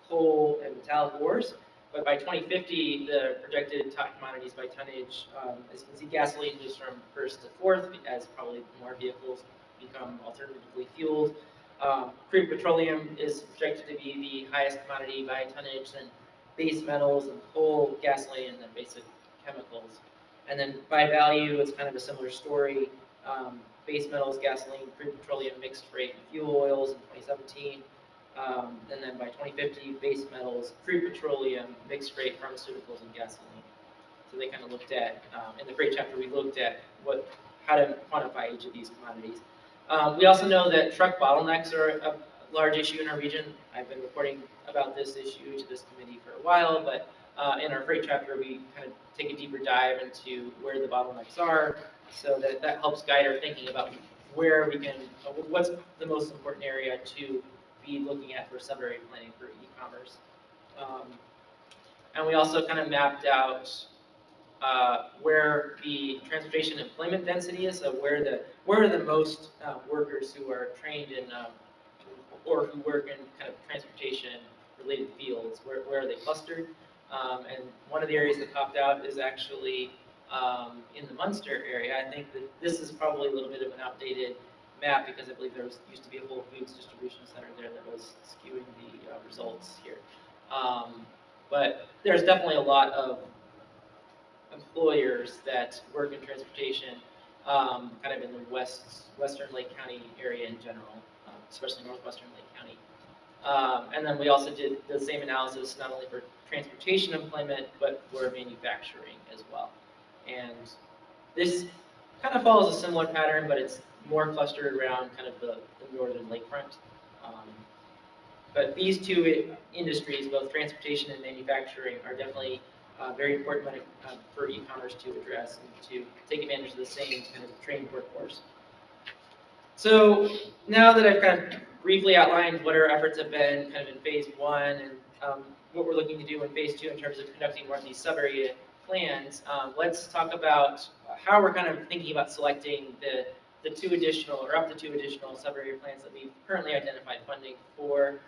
S3: coal, and metallic ores. But by 2050, the projected top commodities by tonnage, as you can see, gasoline moves from first to fourth as probably more vehicles become alternatively fueled. Crude petroleum is projected to be the highest commodity by tonnage, then base metals and coal, gasoline, and then basic chemicals. And then by value, it's kind of a similar story. Base metals, gasoline, crude petroleum, mixed freight, and fuel oils in 2017. And then by 2050, base metals, crude petroleum, mixed freight, pharmaceuticals, and gasoline. So they kind of looked at, in the freight chapter, we looked at how to quantify each of these commodities. We also know that truck bottlenecks are a large issue in our region. I've been reporting about this issue to this committee for a while, but in our freight chapter, we kind of take a deeper dive into where the bottlenecks are, so that helps guide our thinking about where we can, what's the most important area to be looking at for sub-area planning for e-commerce. And we also kind of mapped out where the transportation employment density is, so where are the most workers who are trained in or who work in kind of transportation related fields, where are they clustered? And one of the areas that popped out is actually in the Munster area. I think that this is probably a little bit of an outdated map because I believe there used to be a Whole Foods distribution center there that was skewing the results here. But there's definitely a lot of employers that work in transportation, kind of in the western Lake County area in general, especially northwestern Lake County. And then we also did the same analysis not only for transportation employment, but for manufacturing as well. And this kind of follows a similar pattern, but it's more clustered around kind of the northern lakefront. But these two industries, both transportation and manufacturing, are definitely very important for e-commerce to address and to take advantage of the same kind of trained workforce. So now that I've kind of briefly outlined what our efforts have been kind of in phase one and what we're looking to do in phase two in terms of conducting more of these sub-area plans, let's talk about how we're kind of thinking about selecting the two additional or up to two additional sub-area plans that we've currently identified funding for.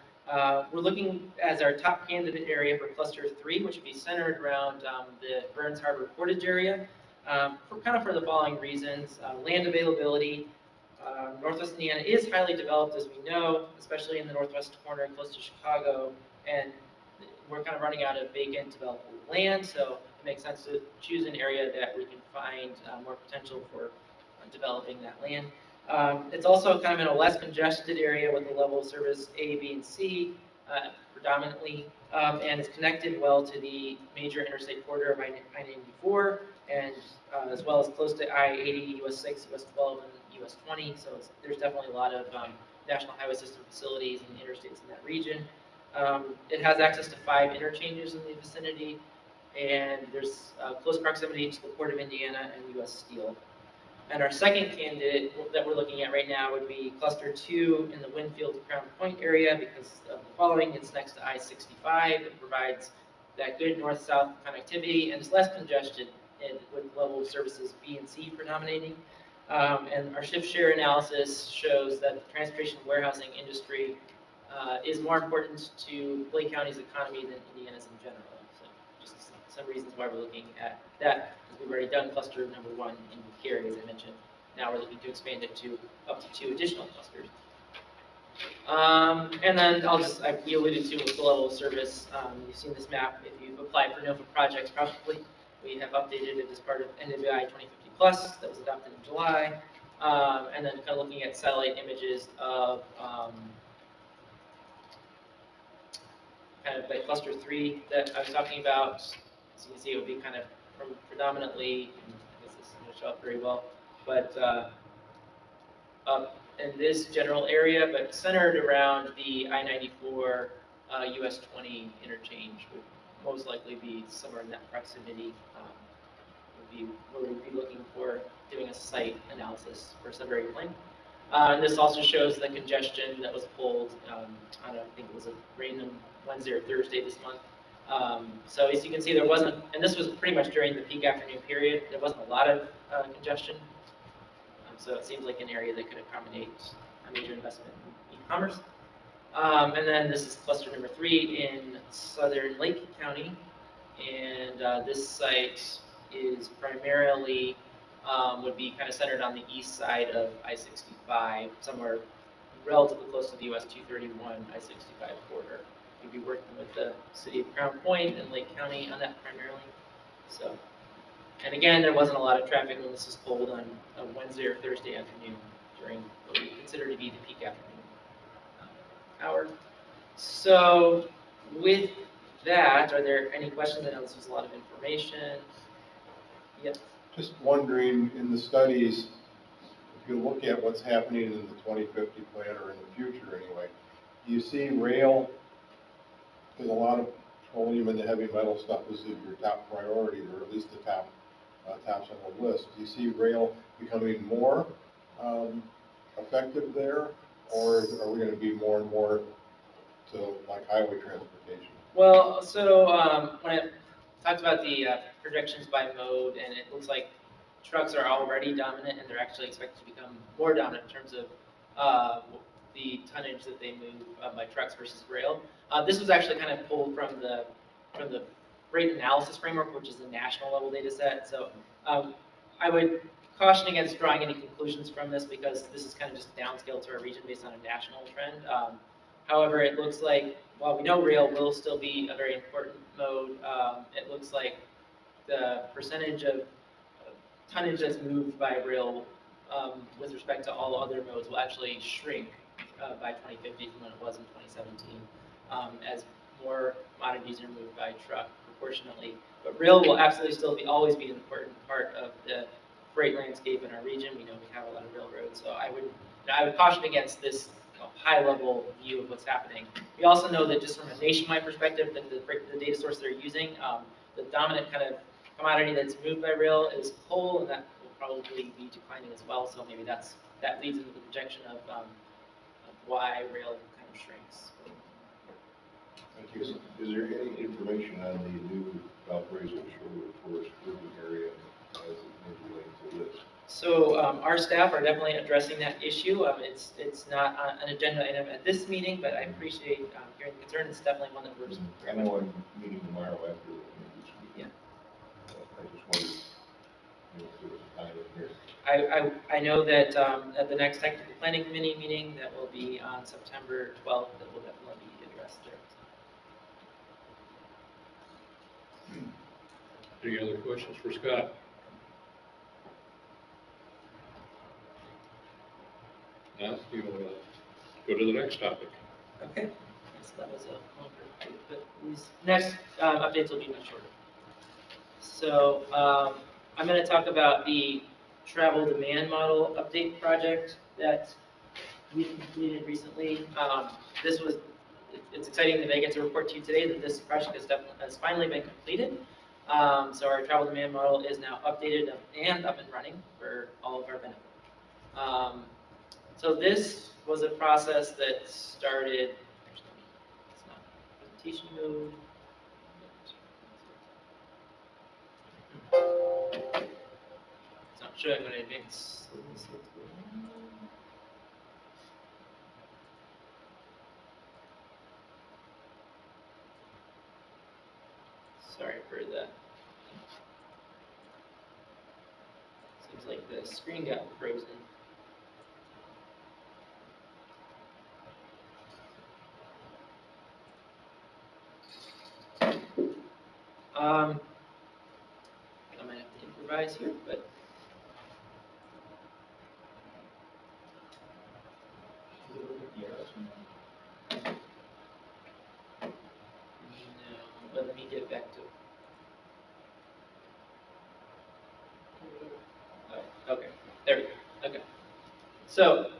S3: We're looking as our top candidate area for cluster 3, which would be centered around the Burns Harbor Portage area, for the following reasons. Land availability. Northwest Indiana is highly developed, as we know, especially in the northwest corner close to Chicago, and we're kind of running out of vacant developable land, so it makes sense to choose an area that we can find more potential for developing that land. It's also kind of in a less congested area with a level of service A, B, and C predominantly, and it's connected well to the major interstate corridor of I-94, and as well as close to I-80, US 6, US 12, and US 20, so there's definitely a lot of National Highway System facilities and interstates in that region. It has access to 5 interchanges in the vicinity, and there's close proximity to the Port of Indiana and US Steel. And our second candidate that we're looking at right now would be Cluster 2 in the Winfield-Crown Point area because of the following. It's next to I-65. It provides that good north-south connectivity and it's less congested and with level of services B and C predominating. And our shift share analysis shows that the transportation warehousing industry is more important to Lake County's economy than Indiana's in general. So just some reasons why we're looking at that. We've already done cluster number 1 in Cary, as I mentioned. Now we're looking to expand it to up to 2 additional clusters. And then we alluded to with the level of service. You've seen this map. If you've applied for NOFA projects, probably we have updated it as part of NWI 2050 Plus that was adopted in July. And then kind of looking at satellite images of kind of like cluster 3 that I was talking about. As you can see, it would be kind of from predominantly, I guess this is going to show up very well, but up in this general area, but centered around the I-94 US 20 interchange would most likely be somewhere in that proximity. Would be where we'd be looking for doing a site analysis for Sudbury Plain. And this also shows the congestion that was pulled on, I think it was a random Wednesday or Thursday this month. So as you can see, there wasn't, and this was pretty much during the peak afternoon period, there wasn't a lot of congestion. So it seems like an area that could accommodate a major investment in e-commerce. And then this is cluster number 3 in southern Lake County. And this site is primarily, would be kind of centered on the east side of I-65, somewhere relatively close to the US 231 I-65 corridor. We'd be working with the city of Crown Point and Lake County on that primarily. So, and again, there wasn't a lot of traffic when this was pulled on a Wednesday or Thursday afternoon during what we consider to be the peak afternoon hour. So, with that, are there any questions? I know this was a lot of information. Yes.
S9: Just wondering, in the studies, if you look at what's happening in the 2050 plan or in the future anyway, do you see rail, because a lot of petroleum and the heavy metal stuff is your top priority, or at least the tops on the list. Do you see rail becoming more effective there, or are we going to be more and more to like highway transportation?
S3: Well, so when I talked about the projections by mode, and it looks like trucks are already dominant, and they're actually expected to become more dominant in terms of the tonnage that they move by trucks versus rail. This was actually kind of pulled from the Freight Analysis Framework, which is a national level data set. So I would caution against drawing any conclusions from this, because this is kind of just downscale to our region based on a national trend. However, it looks like, while we know rail will still be a very important mode, it looks like the percentage of tonnage that's moved by rail with respect to all other modes will actually shrink by 2050 from when it was in 2017, as more commodities are moved by truck proportionately. But rail will absolutely still always be an important part of the freight landscape in our region. We know we have a lot of railroads, so I would caution against this high-level view of what's happening. We also know that just from a nationwide perspective, that the data source they're using, the dominant kind of commodity that's moved by rail is coal, and that will probably be declining as well. So maybe that leads into the projection of why rail kind of shrinks.
S9: Thank you. Is there any information on the new Valparaiso Sherwood Forest urban area as it relates to this?
S3: So our staff are definitely addressing that issue. It's not an agenda item at this meeting, but I appreciate hearing the concern. It's definitely one that we're
S9: I know I'm meeting tomorrow after this week.
S3: Yeah.
S9: I just wondered, if there was a time in here.
S3: I know that at the next technical planning committee meeting that will be on September 12th, that will definitely be addressed there.
S1: Any other questions for Scott? Now, you want to go to the next topic.
S3: Okay. So that was a longer item, but these next updates will be much shorter. So I'm going to talk about the travel demand model update project that we completed recently. It's exciting that I get to report to you today that this project has finally been completed. So our travel demand model is now updated and up and running for all of our benefit. So this was a process that started, it's not presentation mode. It's not showing when I advance. Sorry for that. Seems like the screen got frozen. I might have to improvise here, but. No, let me get back to. Oh, okay, there we go. Okay. So,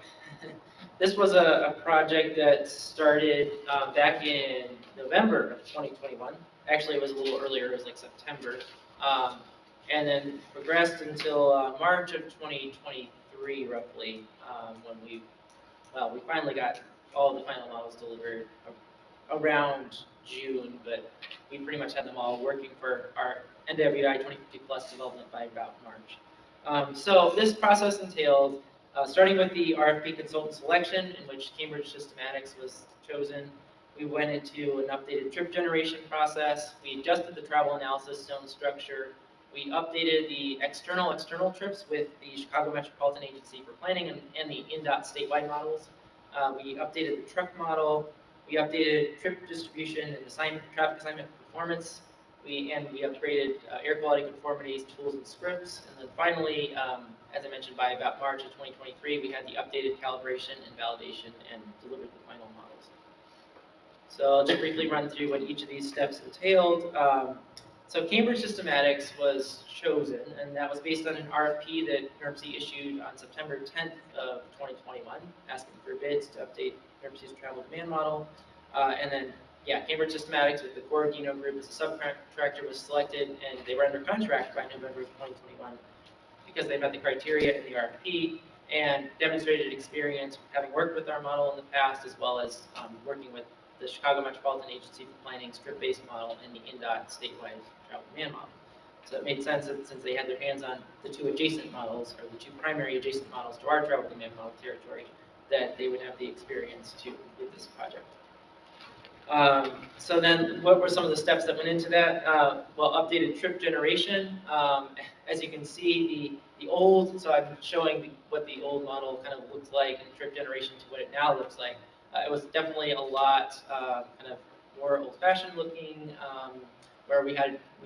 S3: this was a project that started back in November of 2021. Actually, it was a little earlier, it was like September. And then progressed until March of 2023, roughly, when we finally got all the final models delivered around June, but we pretty much had them all working for our NWI 2050 Plus development by about March. So this process entailed starting with the RFP consultant selection, in which Cambridge Systematics was chosen. We went into an updated trip generation process. We adjusted the travel analysis zone structure. We updated the external trips with the Chicago Metropolitan Agency for Planning and the INDOT statewide models. We updated the truck model. We updated trip distribution and traffic assignment performance. We upgraded air quality conformities, tools, and scripts. And then finally, as I mentioned, by about March of 2023, we had the updated calibration and validation and delivered the final models. So I'll just briefly run through what each of these steps entailed. So Cambridge Systematics was chosen, and that was based on an RFP that NERC issued on September 10th of 2021, asking for bids to update NERC's travel demand model. And then, Cambridge Systematics with the Corradino Group as a subcontractor was selected, and they were under contract by November of 2021 because they met the criteria in the RFP and demonstrated experience having worked with our model in the past, as well as working with the Chicago Metropolitan Agency for Planning script-based model and the INDOT statewide travel demand model. So it made sense that since they had their hands on the two adjacent models, or the two primary adjacent models to our travel demand model territory, that they would have the experience to complete this project. So then, what were some of the steps that went into that? Updated trip generation. As you can see, the old, so I'm showing what the old model kind of looked like in trip generation to what it now looks like. It was definitely a lot kind of more old-fashioned looking, where we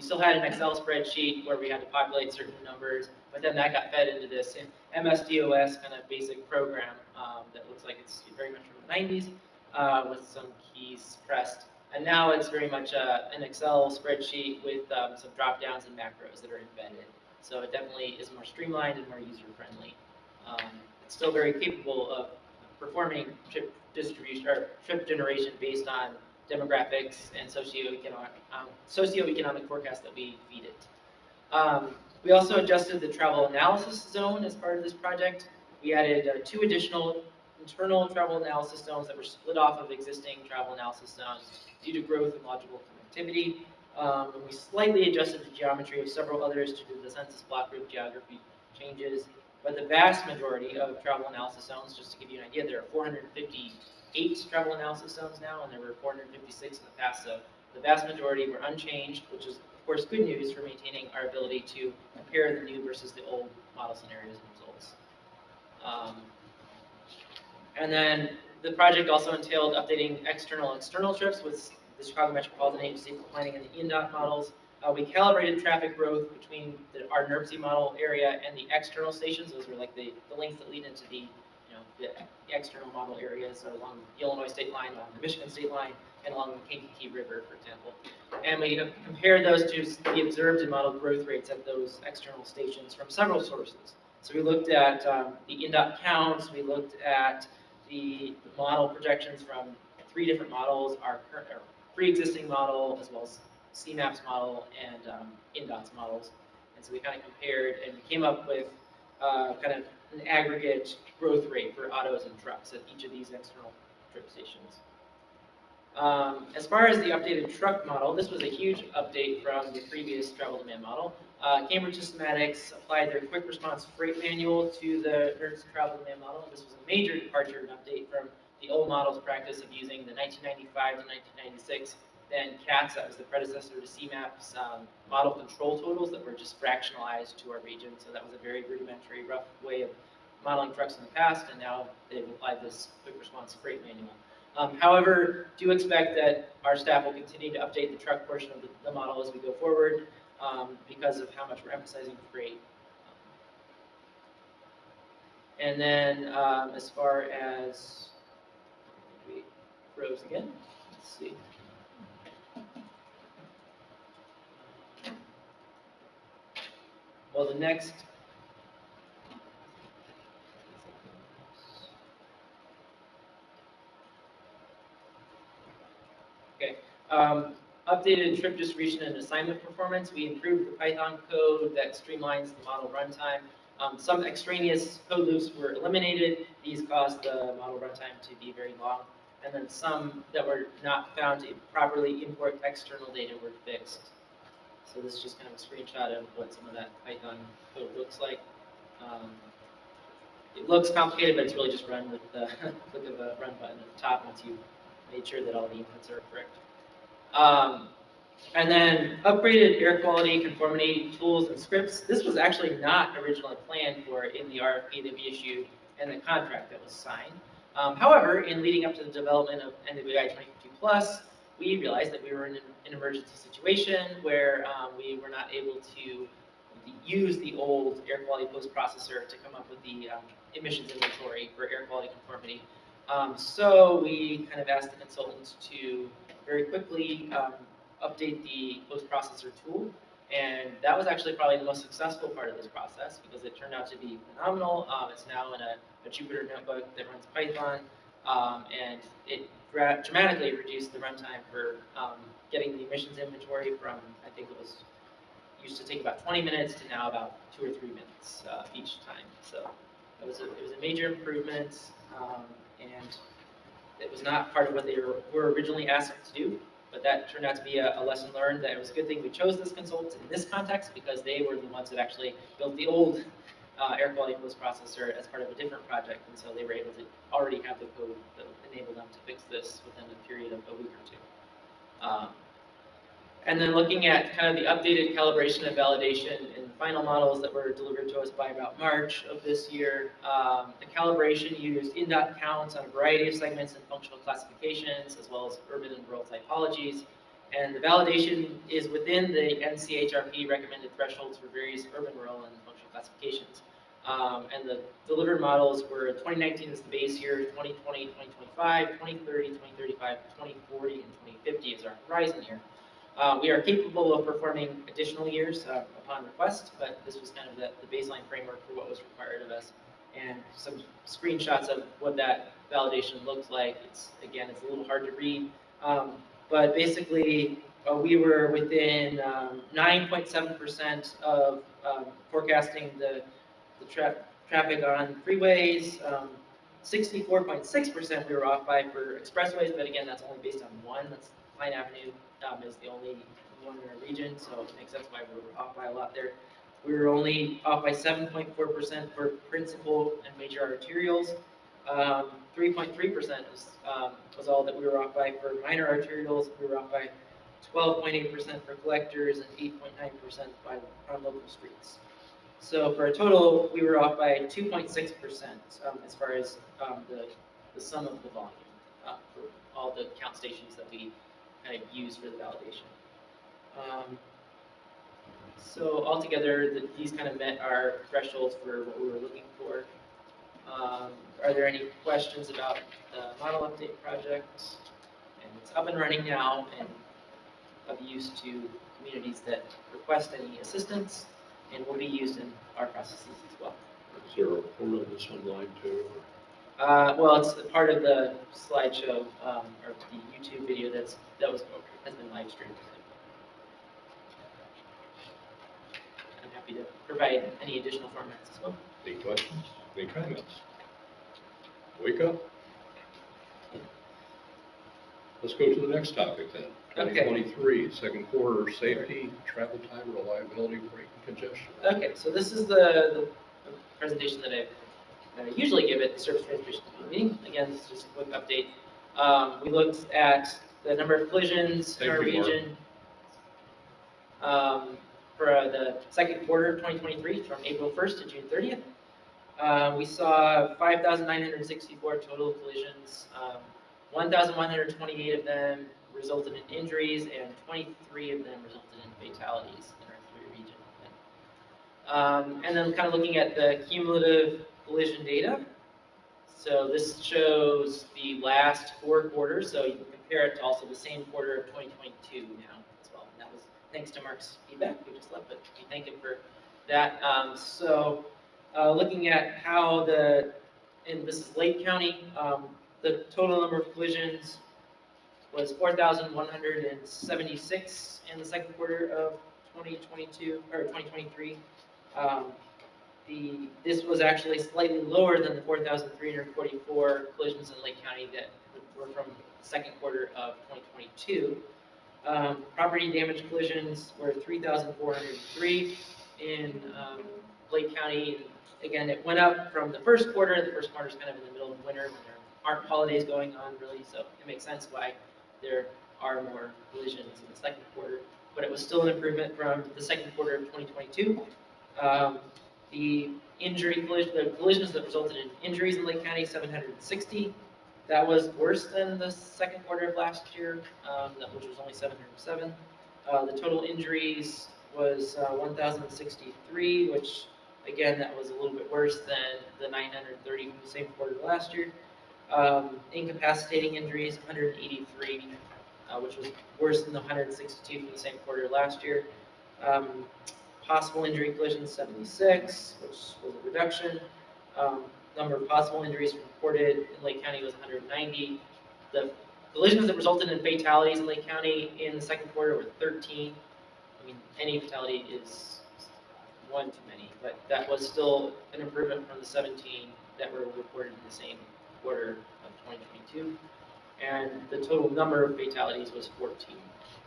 S3: still had an Excel spreadsheet where we had to populate certain numbers, but then that got fed into this MS-DOS kind of basic program that looks like it's very much from the 90s with some keys pressed. And now it's very much an Excel spreadsheet with some drop-downs and macros that are embedded. So it definitely is more streamlined and more user-friendly. It's still very capable of performing trip distribution or trip generation based on demographics and socioeconomic forecasts that we feed it. We also adjusted the travel analysis zone as part of this project. We added 2 additional internal travel analysis zones that were split off of existing travel analysis zones due to growth and logical connectivity. And we slightly adjusted the geometry of several others to do the census block group geography changes. But the vast majority of travel analysis zones, just to give you an idea, there are 458 travel analysis zones now, and there were 456 in the past. So the vast majority were unchanged, which is, of course, good news for maintaining our ability to compare the new versus the old model scenarios and results. And then the project also entailed updating external trips with the Chicago Metropolitan Agency for Planning and the INDOT models. We calibrated traffic growth between our NERC model area and the external stations. Those are like the links that lead into the external model areas along the Illinois state line, along the Michigan state line, and along the Kankakee River, for example. And we compared those to the observed and modeled growth rates at those external stations from several sources. So we looked at the INDOT counts, we looked at the model projections from 3 different models, our pre-existing model, as well as CMAP's model and INDOT's models. And so we kind of compared and we came up with kind of an aggregate growth rate for autos and trucks at each of these external trip stations. As far as the updated truck model, this was a huge update from the previous travel demand model. Cambridge Systematics applied their quick response freight manual to the NERSC travel demand model. This was a major departure and update from the old model's practice of using the 1995 to 1996 then CATS, that was the predecessor to CMAP's model control totals that were just fractionalized to our region. So that was a very rudimentary, rough way of modeling trucks in the past, and now they've applied this quick response freight manual. However, do expect that our staff will continue to update the truck portion of the model as we go forward because of how much we're emphasizing freight. And then as far as, we froze again, let's see. Well, the next updated trip distribution and assignment performance. We improved the Python code that streamlines the model runtime. Some extraneous code loops were eliminated. These caused the model runtime to be very long. And then some that were not found to properly import external data were fixed. So this is just kind of a screenshot of what some of that Python code looks like. It looks complicated, but it's really just run with the click of a run button at the top once you've made sure that all the inputs are correct. And then upgraded air quality conformity tools and scripts. This was actually not originally planned for in the RFP that we issued and the contract that was signed. However, in leading up to the development of NWI 2052+, we realized that we were in an emergency situation where we were not able to use the old air quality post-processor to come up with the emissions inventory for air quality conformity. So we kind of asked the consultants to very quickly update the post-processor tool, and that was actually probably the most successful part of this process because it turned out to be phenomenal. It's now in a Jupyter notebook that runs Python, and it dramatically reduced the runtime for getting the emissions inventory from, I think it was used to take about 20 minutes to now about 2 or 3 minutes each time. So it was a major improvement, and it was not part of what they were originally asked to do, but that turned out to be a lesson learned that it was a good thing we chose this consultant in this context because they were the ones that actually built the old air quality post-processor as part of a different project, and so they were able to already have the code that enabled them to fix this within a period of a week or two. And then looking at kind of the updated calibration and validation in the final models that were delivered to us by about March of this year, the calibration used in-dot counts on a variety of segments and functional classifications, as well as urban and rural typologies. And the validation is within the NCHRP recommended thresholds for various urban, rural, and functional classifications. And the delivered models were 2019 is the base year, 2020, 2025, 2030, 2035, 2040, and 2050 is our horizon year. We are capable of performing additional years upon request, but this was kind of the baseline framework for what was required of us. And some screenshots of what that validation looks like. It's a little hard to read, but basically we were within 9.7% of forecasting the traffic on freeways. 64.6% we were off by for expressways, but again, that's only based on one. That's Pine Avenue is the only one in our region, so it makes sense why we were off by a lot there. We were only off by 7.4% for principal and major arterials. 3.3% was all that we were off by for minor arterials. We were off by 12.8% for collectors and 8.9% on local streets. So for a total, we were off by 2.6% as far as the sum of the volume for all the count stations that we kind of use for the validation. So altogether, these kind of met our thresholds for what we were looking for. Are there any questions about the model update project? And it's up and running now and of use to communities that request any assistance and will be used in our processes as well.
S1: Is there a report of this online too?
S3: Well, it's part of the slideshow or the YouTube video has been live streamed. I'm happy to provide any additional formats as well.
S1: Any questions? Any comments? Wake up. Let's go to the next topic then. 2023, second quarter, safety, travel time, reliability, brake congestion.
S3: Okay, so this is the presentation that I usually give at the Surface Transportation Committee meeting. Again, this is just a quick update. We looked at the number of collisions in our
S1: Thank you, Mark.
S3: region for the second quarter of 2023, from April 1st to June 30th. We saw 5,964 total collisions. 1,128 of them resulted in injuries, and 23 of them resulted in fatalities in our three regions. And then kind of looking at the cumulative collision data. So this shows the last 4 quarters, so you can compare it to also the same quarter of 2022 now as well. And that was thanks to Mark's feedback. We just left, but we thank him for that. Looking at how and this is Lake County, the total number of collisions was 4,176 in the second quarter of 2022 or 2023. This was actually slightly lower than the 4,344 collisions in Lake County that were from the second quarter of 2022. Property damage collisions were 3,403 in Lake County. Again, it went up from the first quarter. The first quarter is kind of in the middle of winter when there aren't holidays going on really, so it makes sense why there are more collisions in the second quarter. But it was still an improvement from the second quarter of 2022. The collisions that resulted in injuries in Lake County, 760. That was worse than the second quarter of last year, which was only 707. The total injuries was 1,063, which again, that was a little bit worse than the 930 from the same quarter last year. Incapacitating injuries, 183, which was worse than the 162 from the same quarter last year. Possible injury collisions, 76, which was a reduction. Number of possible injuries reported in Lake County was 190. The collisions that resulted in fatalities in Lake County in the second quarter were 13. I mean, any fatality is one too many, but that was still an improvement from the 17 that were reported in the same quarter of 2022. And the total number of fatalities was 14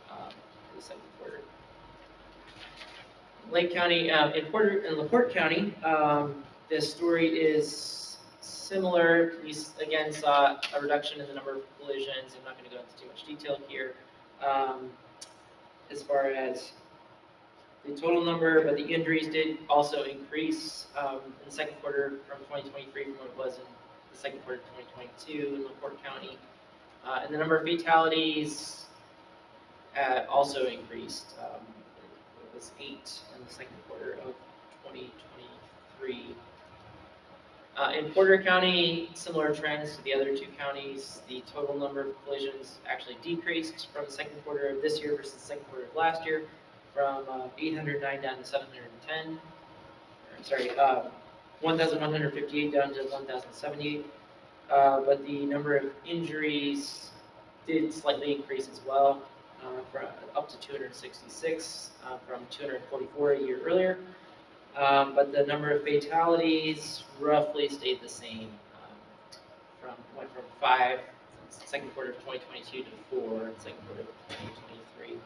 S3: for the second quarter. Lake County, in LaPorte County, this story is similar. We again saw a reduction in the number of collisions. I'm not going to go into too much detail here as far as the total number, but the injuries did also increase in the second quarter from 2023 from what it was in the second quarter of 2022 in LaPorte County. And the number of fatalities also increased. It was 8 in the second quarter of 2023. In Porter County, similar trends to the other 2 counties. The total number of collisions actually decreased from the second quarter of this year versus the second quarter of last year, from 809 down to 710. Sorry, 1,158 down to 1,078. But the number of injuries did slightly increase as well, up to 266 from 244 a year earlier. But the number of fatalities roughly stayed the same. Went from 5 in the second quarter of 2022 to 4 in the second quarter of 2023.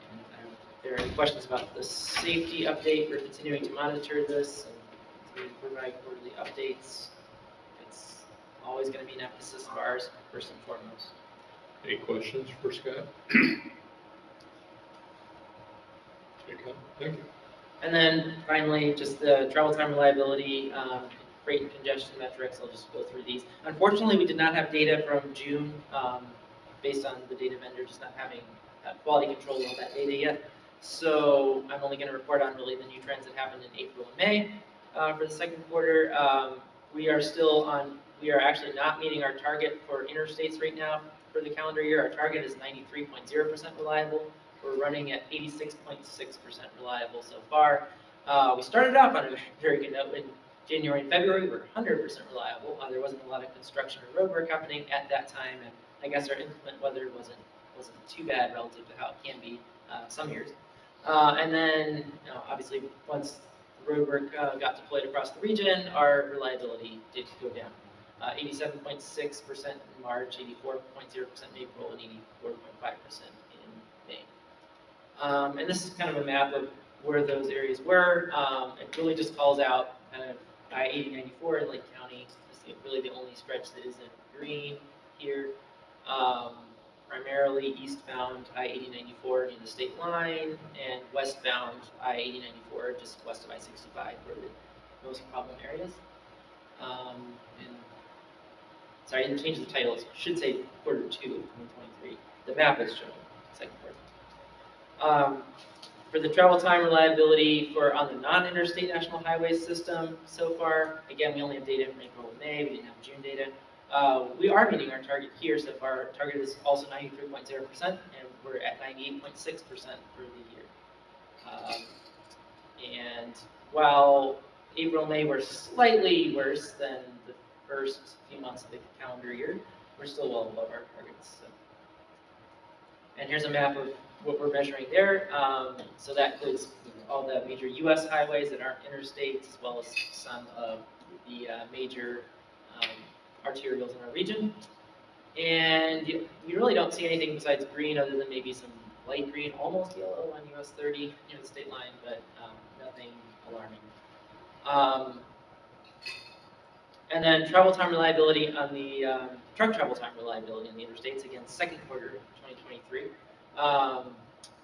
S3: And if there are any questions about the safety update, we're continuing to monitor this and continue to provide quarterly updates. It's always going to be an emphasis of ours, first and foremost.
S1: Any questions for Scott? Okay, thank you.
S3: And then finally, just the travel time reliability, freight and congestion metrics. I'll just go through these. Unfortunately, we did not have data from June based on the data vendor just not having quality control of that data yet. So I'm only going to report on really the new trends that happened in April and May for the second quarter. We are actually not meeting our target for interstates right now for the calendar year. Our target is 93.0% reliable. We're running at 86.6% reliable so far. We started off on a very good note in January and February. We're 100% reliable. There wasn't a lot of construction or road work happening at that time, and I guess our inclement weather wasn't too bad relative to how it can be some years. And then, obviously, once the road work got deployed across the region, our reliability did go down. 87.6% in March, 84.0% in April, and 84.5% in May. And this is kind of a map of where those areas were. It really just calls out kind of I-8094 in Lake County. It's really the only stretch that isn't green here. Primarily eastbound I-8094 near the state line, and westbound I-8094 just west of I-65 were the most problem areas. And sorry, I didn't change the titles. It should say quarter 2 of 2023. The map is showing second quarter. For the travel time reliability on the non-interstate national highways system so far, again, we only have data from April and May. We didn't have June data. We are meeting our target here so far. Our target is also 93.0%, and we're at 98.6% for the year. And while April and May were slightly worse than the first few months of the calendar year, we're still well above our targets. So. And here's a map of what we're measuring there. So that includes all the major U.S. highways that aren't interstates, as well as some of the major arterials in our region. And you really don't see anything besides green other than maybe some light green, almost yellow on US 30 near the state line, but nothing alarming. And then travel time reliability on the truck travel time reliability on the interstates, again, second quarter 2023.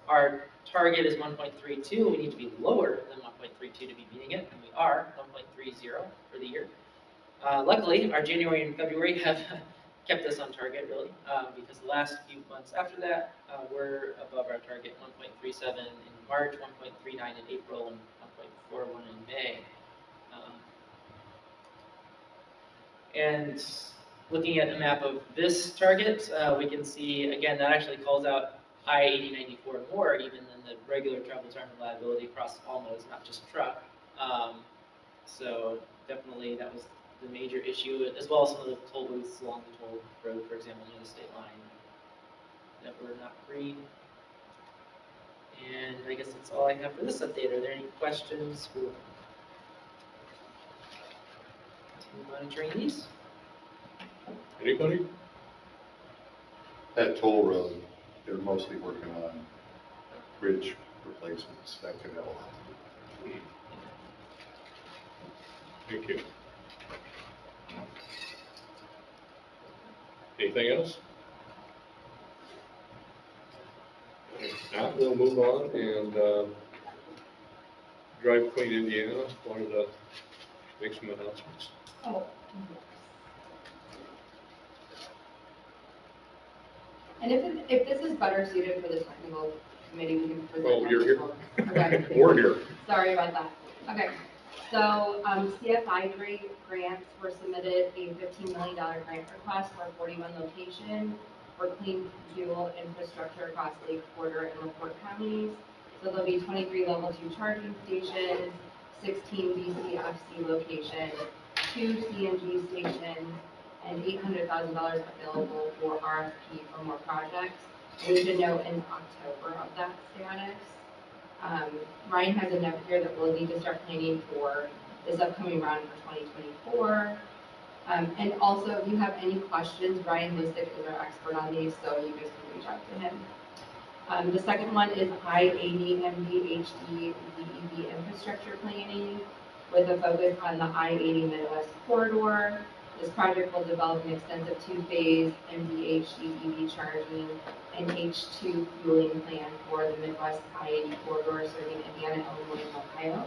S3: Our target is 1.32. We need to be lower than 1.32 to be beating it, and we are 1.30 for the year. Luckily, our January and February have kept us on target, really, because the last few months after that, we're above our target, 1.37 in March, 1.39 in April, and 1.41 in May. And looking at the map of this target, we can see, again, that actually calls out I-8094 more even than the regular travel time reliability across all modes, not just truck. So definitely that was the major issue, as well as some of the toll booths along the toll road, for example, near the state line, that were not green. And I guess that's all I have for this update. Are there any questions for monitoring these?
S1: Anybody?
S2: That toll road, they're mostly working on bridge replacements, that could help.
S1: Thank you. Anything else? If not, we'll move on and Drive Clean Indiana wanted to make some announcements.
S4: Oh. And if this is better suited for the technical committee, we can present.
S1: Oh, you're here.
S4: Okay.
S1: We're here.
S4: Sorry about that. Okay. So CFI grants were submitted a $15 million grant request for 41 locations for clean fuel infrastructure across Lake Porter and LaPorte counties. So there'll be 23 level 2 charging stations, 16 DCFC locations, 2 CNG stations, and $800,000 available for RFP for more projects. And we should know in October of that status. Ryan has a note here that we'll need to start planning for this upcoming round for 2024. And also, if you have any questions, Ryan Listick is our expert on these, so you guys can reach out to him. The second one is I-80 MDHD DEV infrastructure planning with a focus on the I-80 Midwest corridor. This project will develop an extensive 2-phase MDHD EV charging and H2 fueling plan for the Midwest I-80 corridor serving Indiana, Illinois, and Ohio.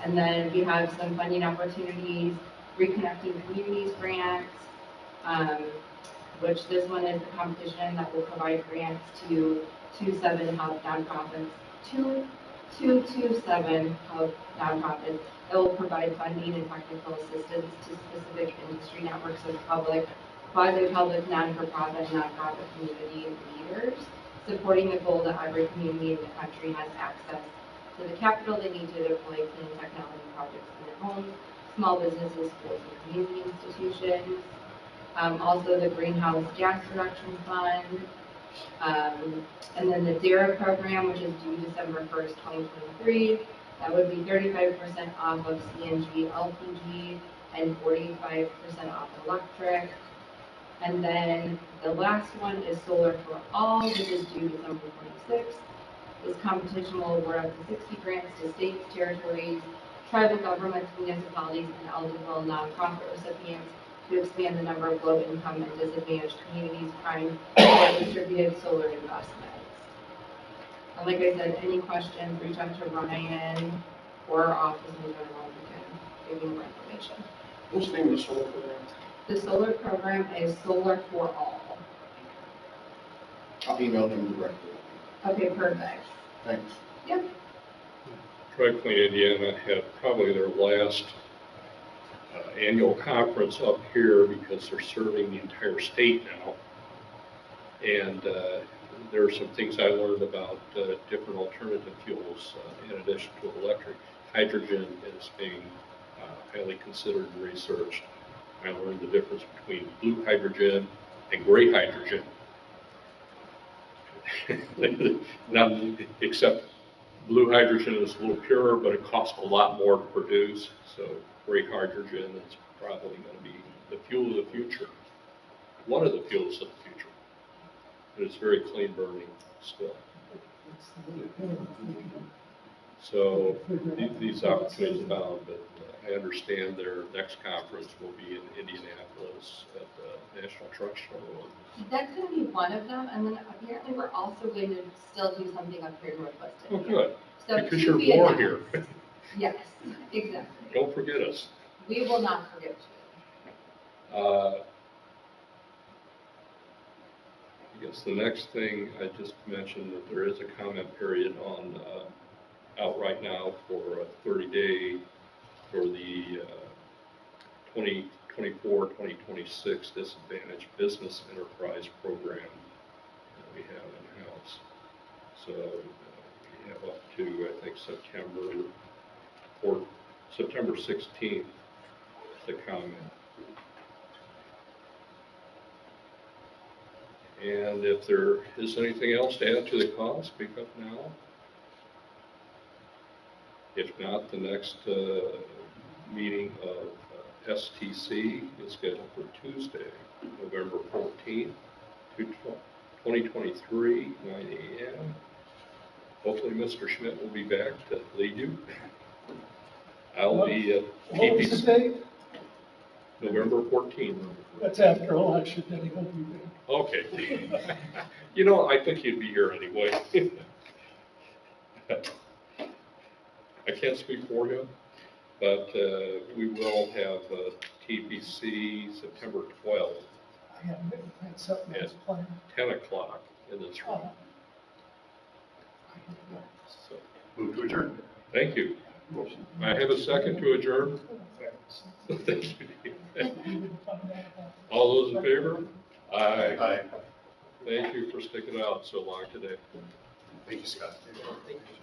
S4: And then we have some funding opportunities, Reconnecting Communities grants, which this one is a competition that will provide grants to 27 health nonprofits, 227 health nonprofits. It will provide funding and technical assistance to specific industry networks of public, quasi-public, non-for-profit, nonprofit community leaders, supporting the goal that every community in the country has access to the capital they need to deploy clean technology projects in their homes, small businesses, schools, and community institutions. Also the Greenhouse Gas Reduction Fund, and then the DARA program, which is due December 1st, 2023. That would be 35% off of CNG, LPG, and 45% off electric. And then the last one is Solar for All, which is due December 26th. This competition will award up to 60 grants to states, territories, tribal governments, municipalities, and eligible nonprofit recipients to expand the number of low-income and disadvantaged communities primed for distributed solar investments. And like I said, any questions, reach out to Ryan or our office in general, we can give you more information.
S8: What's the name of the solar program?
S4: The solar program is Solar for All.
S8: I'll email them directly.
S4: Okay, perfect.
S8: Thanks.
S4: Yep.
S1: Dry Clean Indiana had probably their last annual conference up here because they're serving the entire state now. And there are some things I learned about different alternative fuels in addition to electric. Hydrogen is being highly considered and researched. I learned the difference between blue hydrogen and gray hydrogen. Not except blue hydrogen is a little purer, but it costs a lot more to produce. So gray hydrogen is probably going to be the fuel of the future, one of the fuels of the future. But it's very clean burning still. So these opportunities abound, but I understand their next conference will be in Indianapolis at the National Truck Show.
S4: That's going to be one of them, and then apparently we're also going to still do something up here in Northwest
S1: Oh,
S4: Indiana.
S1: good,
S4: So
S1: because
S4: to
S1: you're
S4: be
S1: born
S4: announced.
S1: here.
S4: Yes, exactly.
S1: Don't forget us.
S4: We will not forget you.
S1: I guess the next thing I just mentioned that there is a comment period on out right now for a 30-day for the 2024-2026 Disadvantaged Business Enterprise Program that we have in-house. So we have up to, I think, September 16th to comment. And if there is anything else to add to the call, speak up now. If not, the next meeting of STC is scheduled for Tuesday, November 14th, 2023, 9 a.m. Hopefully Mr. Schmidt will be back to lead you. I'll be at
S6: What was the
S1: TPC,
S6: date?
S1: November 14th.
S6: That's after election, then he won't be there.
S1: Okay. You know, I think you'd be here anyway. I can't speak for him, but we will have TPC September 12th,
S6: I had something else planned.
S1: 10 o'clock in this room. So,
S2: Move to adjourn.
S1: thank you. I have a second to adjourn. Thank you. All those in favor? Aye.
S2: Aye.
S1: Thank you for sticking out so long today.
S2: Thank you, Scott.
S3: Thank you.